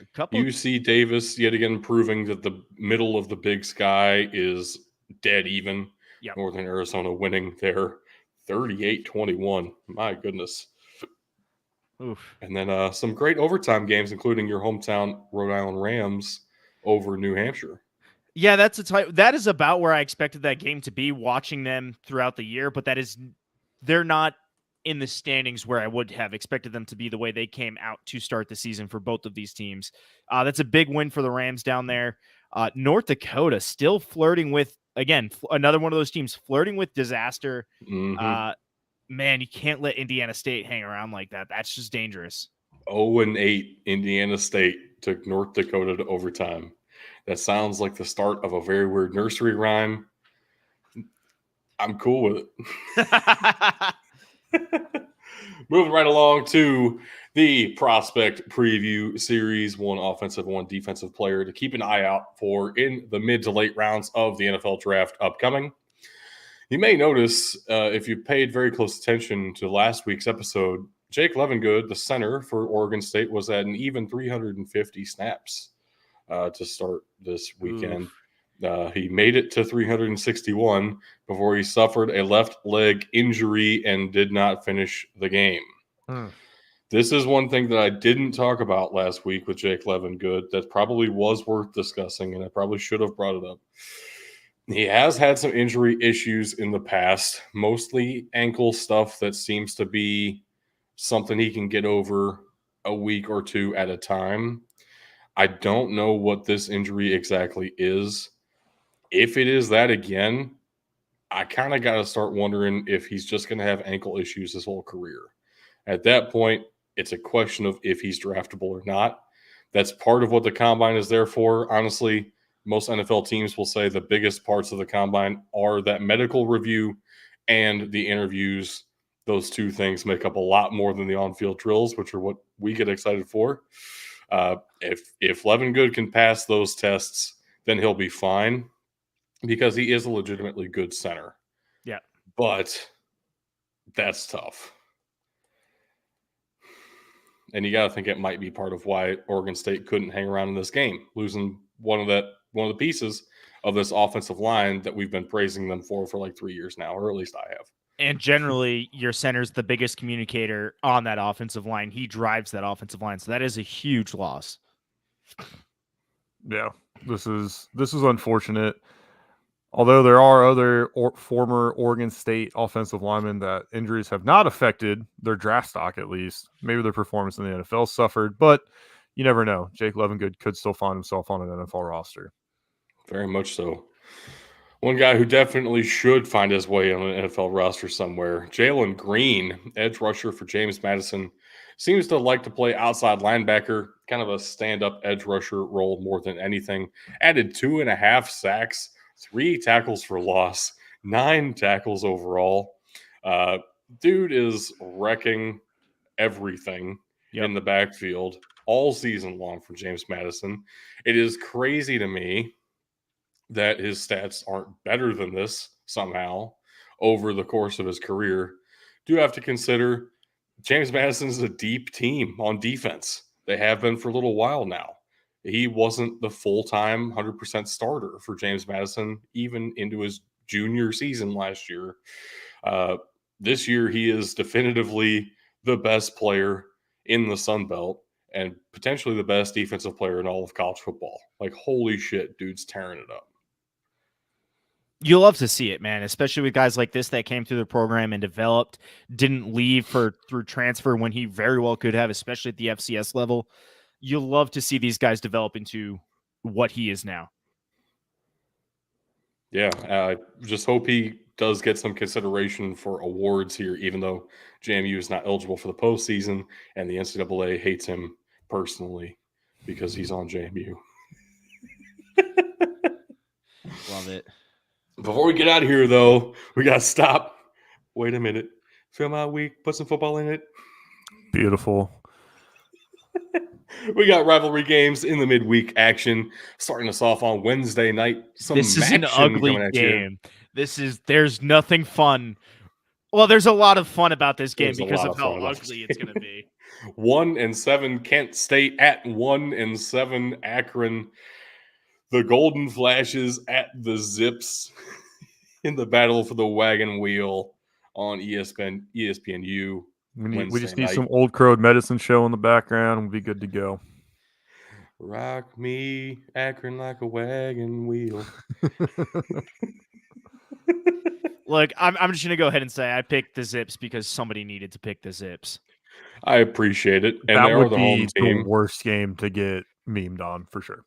[SPEAKER 2] A couple.
[SPEAKER 1] UC Davis yet again proving that the middle of the Big Sky is dead even.
[SPEAKER 2] Yep.
[SPEAKER 1] Northern Arizona winning there 38-21. My goodness.
[SPEAKER 2] Oof.
[SPEAKER 1] And then some great overtime games, including your hometown Rhode Island Rams over New Hampshire.
[SPEAKER 2] Yeah, that is about where I expected that game to be, watching them throughout the year, but they're not in the standings where I would have expected them to be the way they came out to start the season for both of these teams. That's a big win for the Rams down there. North Dakota still flirting with, again, another one of those teams flirting with disaster.
[SPEAKER 1] Mm-hmm.
[SPEAKER 2] Man, you can't let Indiana State hang around like that. That's just dangerous.
[SPEAKER 1] 0-8 Indiana State took North Dakota to overtime. That sounds like the start of a very weird nursery rhyme. I'm cool with it. Moving right along to the prospect preview series, one offensive, one defensive player to keep an eye out for in the mid to late rounds of the NFL draft upcoming. You may notice, if you paid very close attention to last week's episode, Jake Levengood, the center for Oregon State, was at an even 350 snaps to start this weekend. He made it to 361 before he suffered a left leg injury and did not finish the game. This is one thing that I didn't talk about last week with Jake Levengood that probably was worth discussing, and I probably should have brought it up. He has had some injury issues in the past, mostly ankle stuff that seems to be something he can get over a week or two at a time. I don't know what this injury exactly is. If it is that again, I kind of got to start wondering if he's just going to have ankle issues his whole career. At that point, it's a question of if he's draftable or not. That's part of what the combine is there for. Honestly, most NFL teams will say the biggest parts of the combine are that medical review and the interviews. Those two things make up a lot more than the on-field drills, which are what we get excited for. If Levin Good can pass those tests, then he'll be fine because he is a legitimately good center.
[SPEAKER 2] Yeah.
[SPEAKER 1] But that's tough. And you got to think it might be part of why Oregon State couldn't hang around in this game, losing one of the pieces of this offensive line that we've been praising them for like 3 years now, or at least I have.
[SPEAKER 2] And generally, your center's the biggest communicator on that offensive line. He drives that offensive line, so that is a huge loss.
[SPEAKER 3] Yeah, this is unfortunate. Although there are other former Oregon State offensive linemen that injuries have not affected their draft stock, at least. Maybe their performance in the NFL suffered, but you never know. Jake Levengood could still find himself on an NFL roster.
[SPEAKER 1] Very much so. One guy who definitely should find his way on an NFL roster somewhere, Jalen Green, edge rusher for James Madison, seems to like to play outside linebacker, kind of a stand-up edge rusher role more than anything. Added 2.5 sacks, 3 tackles for loss, 9 tackles overall. Dude is wrecking everything in the backfield all season long for James Madison. It is crazy to me that his stats aren't better than this somehow over the course of his career. Do have to consider James Madison is a deep team on defense. They have been for a little while now. He wasn't the full-time 100% starter for James Madison even into his junior season last year. This year, he is definitively the best player in the Sun Belt and potentially the best defensive player in all of college football. Like, holy shit, dude's tearing it up.
[SPEAKER 2] You love to see it, man, especially with guys like this that came through the program and developed, didn't leave through transfer when he very well could have, especially at the FCS level. You love to see these guys develop into what he is now.
[SPEAKER 1] Yeah, I just hope he does get some consideration for awards here, even though JMU is not eligible for the postseason and the NCAA hates him personally because he's on JMU.
[SPEAKER 2] Love it.
[SPEAKER 1] Before we get out of here, though, we got to stop. Wait a minute. Feel my week. Put some football in it.
[SPEAKER 3] Beautiful.
[SPEAKER 1] We got rivalry games in the midweek action starting us off on Wednesday night.
[SPEAKER 2] This is an ugly game. There's nothing fun. Well, there's a lot of fun about this game because of how ugly it's going to be.
[SPEAKER 1] 1-7 Kent State at 1-7 Akron. The Golden Flashes at the Zips in the battle for the wagon wheel on ESPNU.
[SPEAKER 3] We just need some Old Crow medicine show in the background. We'll be good to go.
[SPEAKER 1] Rock me, Akron, like a wagon wheel.
[SPEAKER 2] Look, I'm just going to go ahead and say I picked the Zips because somebody needed to pick the Zips.
[SPEAKER 1] I appreciate it. And
[SPEAKER 3] that would
[SPEAKER 1] the
[SPEAKER 3] be
[SPEAKER 1] home team.
[SPEAKER 3] The worst game to get memed on, for sure.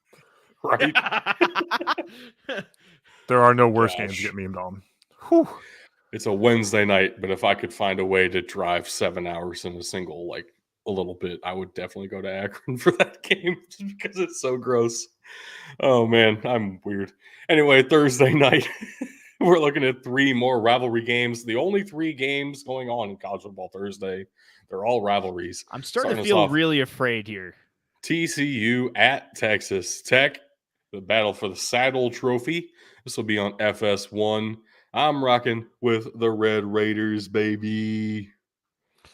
[SPEAKER 1] Right?
[SPEAKER 3] There are no worse games to get memed on. Whew.
[SPEAKER 1] It's a Wednesday night, but if I could find a way to drive 7 hours in a little bit, I would definitely go to Akron for that game just because it's so gross. Oh, man, I'm weird. Anyway, Thursday night, we're looking at 3 more rivalry games. The only 3 games going on in college football Thursday, they're all rivalries.
[SPEAKER 2] I'm starting to feel really afraid here.
[SPEAKER 1] TCU at Texas Tech, the battle for the Saddle Trophy. This will be on FS1. I'm rocking with the Red Raiders, baby.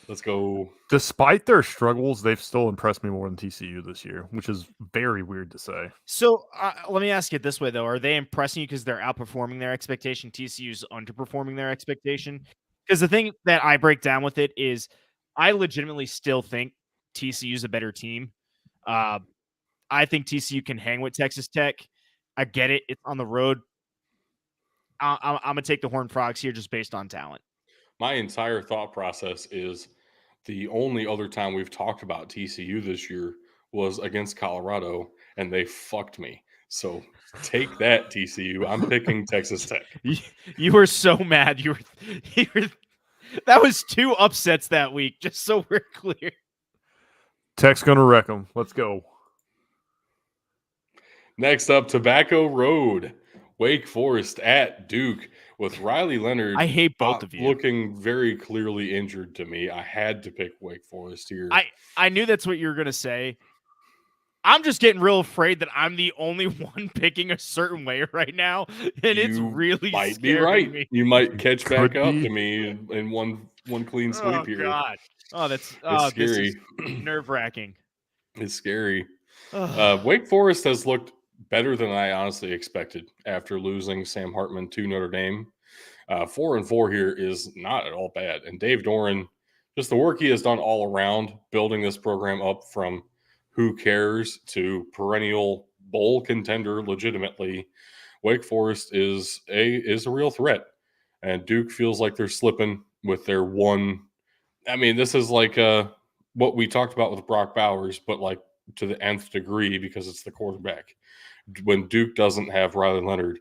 [SPEAKER 1] Let's go.
[SPEAKER 3] Despite their struggles, they've still impressed me more than TCU this year, which is very weird to say.
[SPEAKER 2] So let me ask you it this way, though. Are they impressing you because they're outperforming their expectation? TCU's underperforming their expectation? Because the thing that I break down with it is I legitimately still think TCU's a better team. I think TCU can hang with Texas Tech. I get it. It's on the road. I'm going to take the Horned Frogs here just based on talent.
[SPEAKER 1] My entire thought process is the only other time we've talked about TCU this year was against Colorado, and they fucked me. So take that, TCU. I'm picking Texas Tech.
[SPEAKER 2] You were so mad. You were. That was 2 upsets that week. Just so we're clear.
[SPEAKER 3] Tech's gonna wreck them. Let's go.
[SPEAKER 1] Next up, Tobacco Road, Wake Forest at Duke with Riley Leonard.
[SPEAKER 2] I hate both of you.
[SPEAKER 1] Looking very clearly injured to me. I had to pick Wake Forest here.
[SPEAKER 2] I knew that's what you were gonna say. I'm just getting real afraid that I'm the only one picking a certain way right now, and it's really
[SPEAKER 1] might be
[SPEAKER 2] scaring
[SPEAKER 1] right.
[SPEAKER 2] me.
[SPEAKER 1] You might catch back up
[SPEAKER 3] be.
[SPEAKER 1] to me in one clean sweep here.
[SPEAKER 2] God. Oh,
[SPEAKER 1] It's
[SPEAKER 2] this
[SPEAKER 1] scary.
[SPEAKER 2] is nerve-wracking.
[SPEAKER 1] It's scary. Wake Forest has looked better than I honestly expected after losing Sam Hartman to Notre Dame. 4-4 here is not at all bad. And Dave Doran, just the work he has done all around building this program up from who cares to perennial bowl contender legitimately. Wake Forest is a real threat. And Duke feels like they're slipping with their one. I mean, this is like what we talked about with Brock Bowers, but like to the nth degree because it's the quarterback. When Duke doesn't have Riley Leonard,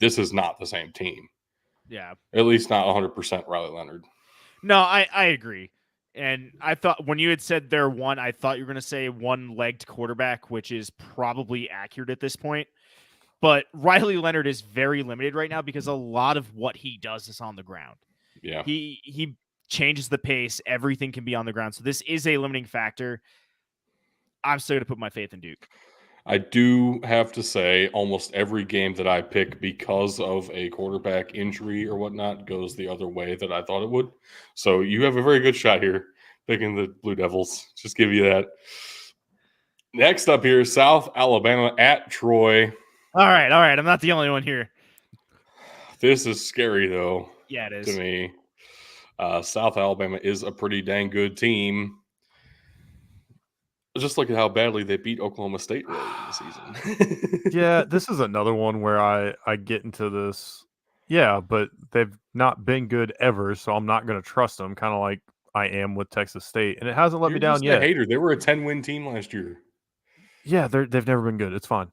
[SPEAKER 1] this is not the same team.
[SPEAKER 2] Yeah.
[SPEAKER 1] At least not 100% Riley Leonard.
[SPEAKER 2] No, I agree. And I thought when you had said they're one, I thought you were going to say one-legged quarterback, which is probably accurate at this point. But Riley Leonard is very limited right now because a lot of what he does is on the ground.
[SPEAKER 1] Yeah.
[SPEAKER 2] He changes the pace. Everything can be on the ground. So this is a limiting factor. I'm still going to put my faith in Duke.
[SPEAKER 1] I do have to say almost every game that I pick because of a quarterback injury or whatnot goes the other way that I thought it would. So you have a very good shot here picking the Blue Devils. Just give you that. Next up here, South Alabama at Troy.
[SPEAKER 2] All right. I'm not the only one here.
[SPEAKER 1] This is scary, though.
[SPEAKER 2] Yeah, it is.
[SPEAKER 1] To me. South Alabama is a pretty dang good team. Just look at how badly they beat Oklahoma State early in the season.
[SPEAKER 3] Yeah, this is another one where I get into this. Yeah, but they've not been good ever, so I'm not going to trust them, kind of like I am with Texas State. And it hasn't let me down yet.
[SPEAKER 1] Hater. They were a 10-win team last year.
[SPEAKER 3] Yeah, they've never been good. It's fine.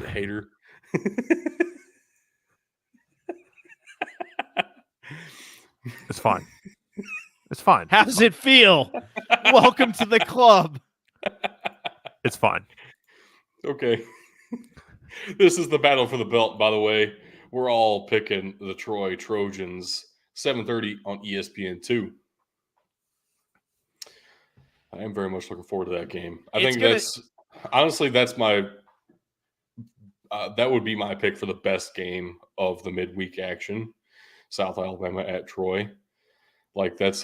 [SPEAKER 1] Hater.
[SPEAKER 3] It's fine. It's fine.
[SPEAKER 2] How does it feel? Welcome to the club.
[SPEAKER 3] It's fine.
[SPEAKER 1] Okay. This is the battle for the belt, by the way. We're all picking the Troy Trojans, 7:30 on ESPN2. I am very much looking forward to that game. That's my that would be my pick for the best game of the midweek action. South Alabama at Troy. Like that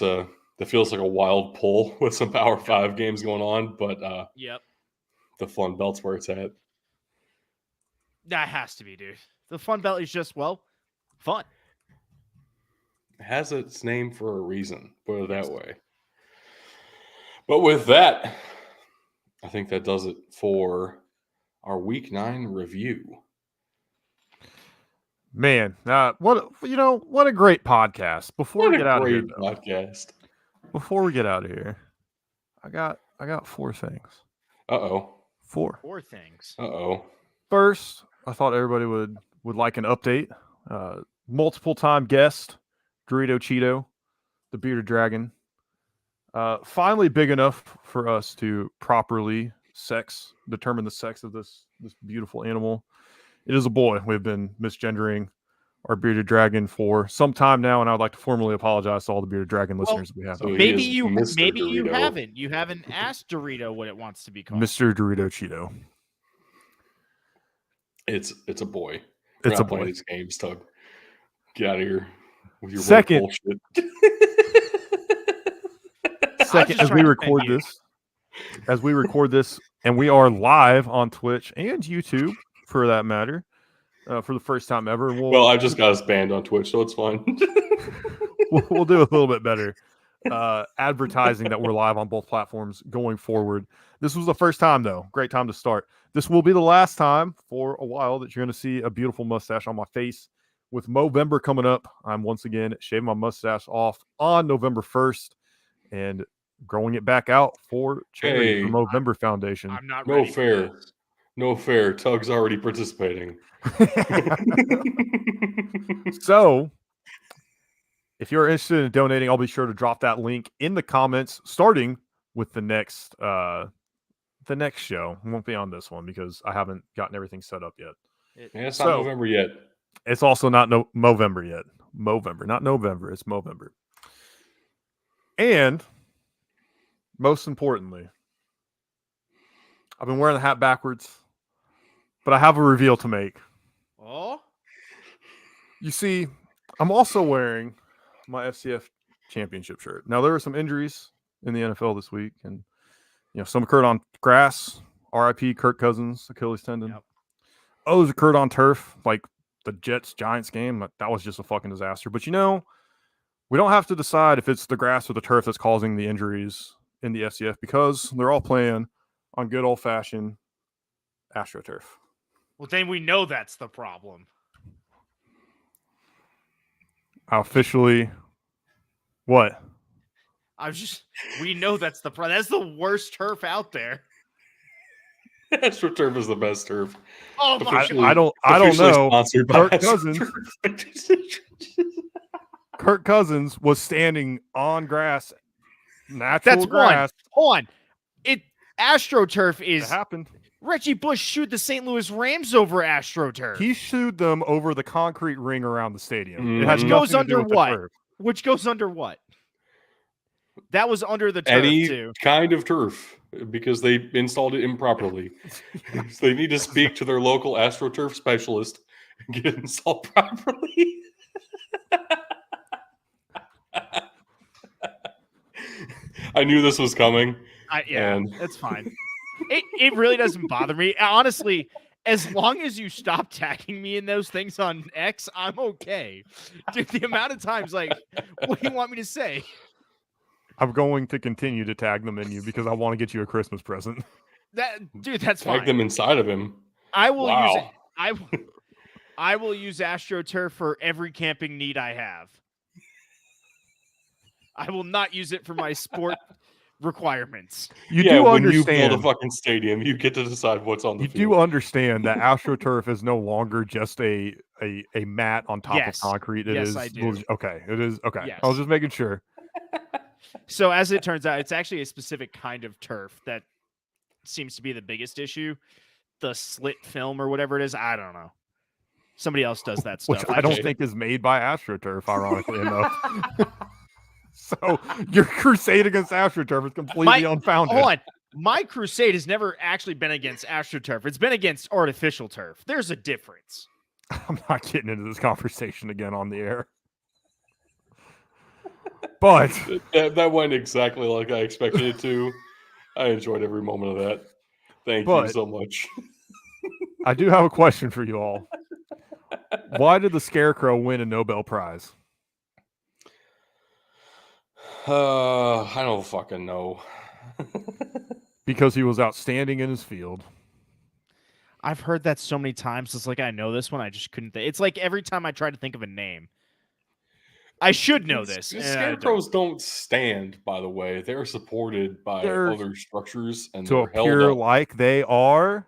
[SPEAKER 1] feels like a wild pull with some Power 5 games going on, but
[SPEAKER 2] yep.
[SPEAKER 1] The Fun Belt's where it's at.
[SPEAKER 2] That has to be, dude. The Fun Belt is just, fun.
[SPEAKER 1] It has its name for a reason, put it that way. But with that, I think that does it for our Week 9 review.
[SPEAKER 3] Man, what a great podcast. Before we get out of here, before we get out of here, I got 4 things.
[SPEAKER 1] Uh-oh.
[SPEAKER 3] 4
[SPEAKER 2] things.
[SPEAKER 1] Uh-oh.
[SPEAKER 3] First, I thought everybody would like an update. Multiple time guest, Dorito Cheeto, the bearded dragon. Finally big enough for us to properly determine the sex of this beautiful animal. It is a boy. We've been misgendering our bearded dragon for some time now, and I would like to formally apologize to all the bearded dragon listeners that we have.
[SPEAKER 1] So
[SPEAKER 2] maybe you haven't. You haven't asked Dorito what it wants to be called.
[SPEAKER 3] Mr. Dorito Cheeto.
[SPEAKER 1] It's a boy.
[SPEAKER 3] It's a
[SPEAKER 1] boy.
[SPEAKER 3] boy.
[SPEAKER 1] These games, Tug. Get out of here with your
[SPEAKER 3] Second,
[SPEAKER 1] bullshit.
[SPEAKER 3] Second, as we record this, and we are live on Twitch and YouTube, for that matter, for the first time ever.
[SPEAKER 1] Well, I just got us banned on Twitch, so it's fine.
[SPEAKER 3] we'll do a little bit better advertising that we're live on both platforms going forward. This was the first time, though. Great time to start. This will be the last time for a while that you're going to see a beautiful mustache on my face. With Movember coming up, I'm once again shaving my mustache off on November 1st and growing it back out for charity for Movember Foundation.
[SPEAKER 2] I'm not
[SPEAKER 1] ready. No fair. No fair. Tug's already participating.
[SPEAKER 3] So, if you're interested in donating, I'll be sure to drop that link in the comments, starting with the next show. It won't be on this one because I haven't gotten everything set up yet.
[SPEAKER 1] Yeah, it's not November yet.
[SPEAKER 3] It's also not Movember yet. Movember, not November. It's Movember. And most importantly, I've been wearing the hat backwards, but I have a reveal to make.
[SPEAKER 2] Oh?
[SPEAKER 3] You see, I'm also wearing my FCF championship shirt. Now, there were some injuries in the NFL this week, and some occurred on grass. RIP Kirk Cousins, Achilles tendon.
[SPEAKER 2] Yep.
[SPEAKER 3] Others occurred on turf, like the Jets-Giants game. That was just a fucking disaster. But we don't have to decide if it's the grass or the turf that's causing the injuries in the FCF because they're all playing on good old-fashioned AstroTurf.
[SPEAKER 2] Well, then we know that's the problem.
[SPEAKER 3] I officially... What?
[SPEAKER 2] We know that's the problem. That's the worst turf out there.
[SPEAKER 1] AstroTurf is the best turf.
[SPEAKER 2] Oh my
[SPEAKER 3] I don't know.
[SPEAKER 1] Sponsored by
[SPEAKER 3] Kirk Cousins. Kirk Cousins was standing on grass, natural grass.
[SPEAKER 2] Hold on. AstroTurf
[SPEAKER 3] It
[SPEAKER 2] is
[SPEAKER 3] happened.
[SPEAKER 2] Reggie Bush sued the St. Louis Rams over AstroTurf.
[SPEAKER 3] He sued them over the concrete ring around the stadium.
[SPEAKER 1] Which
[SPEAKER 2] goes under what? Which goes under what? That was under the turf,
[SPEAKER 1] Any kind of turf, because they installed it improperly. So they need to speak to their local AstroTurf specialist and get it installed properly. I knew this was coming.
[SPEAKER 2] That's fine. It really doesn't bother me. Honestly, as long as you stop tagging me in those things on X, I'm okay. Dude, the amount of times, what do you want me to say?
[SPEAKER 3] I'm going to continue to tag them in you because I want to get you a Christmas present.
[SPEAKER 2] That's fine.
[SPEAKER 1] Tag them inside of him.
[SPEAKER 2] I will use it. I will use AstroTurf for every camping need I have. I will not use it for my sport requirements.
[SPEAKER 3] You do
[SPEAKER 1] when
[SPEAKER 3] understand.
[SPEAKER 1] you build a fucking stadium, you get to decide what's on the field.
[SPEAKER 3] You do understand that AstroTurf is no longer just a mat on top of concrete. It is.
[SPEAKER 2] I do.
[SPEAKER 3] Okay. It is. Okay.
[SPEAKER 2] Yes.
[SPEAKER 3] I was just making sure.
[SPEAKER 2] So as it turns out, it's actually a specific kind of turf that seems to be the biggest issue. The slit film or whatever it is. I don't know. Somebody else does that stuff.
[SPEAKER 3] Which I don't think is made by AstroTurf, ironically enough. So your crusade against AstroTurf is completely unfounded.
[SPEAKER 2] Hold on. My crusade has never actually been against AstroTurf. It's been against artificial turf. There's a difference.
[SPEAKER 3] I'm not getting into this conversation again on the air. But
[SPEAKER 1] that went exactly like I expected it to. I enjoyed every moment of that. Thank you so much.
[SPEAKER 3] I do have a question for you all. Why did the Scarecrow win a Nobel Prize?
[SPEAKER 1] I don't fucking know.
[SPEAKER 3] Because he was outstanding in his field.
[SPEAKER 2] I've heard that so many times. It's like I know this one. I just couldn't. It's like every time I try to think of a name. I should know this.
[SPEAKER 1] Scarecrows don't stand, by the way. They're supported by other structures and
[SPEAKER 3] to appear like they are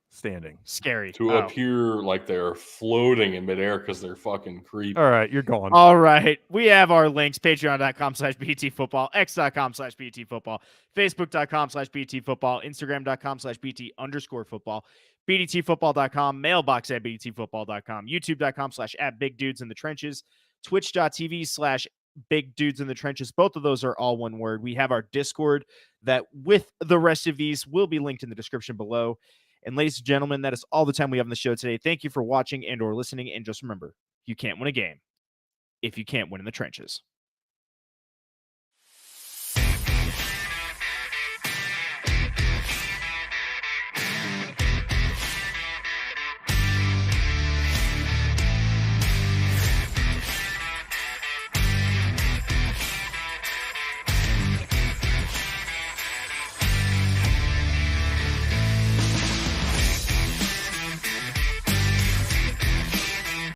[SPEAKER 3] standing.
[SPEAKER 2] Scary.
[SPEAKER 1] To appear like they're floating in midair because they're fucking creepy.
[SPEAKER 3] All right, you're gone.
[SPEAKER 2] All right. We have our links. Patreon.com/BTFootball, X.com/BTFootball, Facebook.com/BTFootball, Instagram.com/BT_football, BDTfootball.com, mailbox@BDTfootball.com, YouTube.com/@BigDudesInTheTrenches, Twitch.tv/BigDudesInTheTrenches. Both of those are all one word. We have our Discord that with the rest of these will be linked in the description below. And ladies and gentlemen, that is all the time we have on the show today. Thank you for watching and or listening. And just remember, you can't win a game if you can't win in the trenches.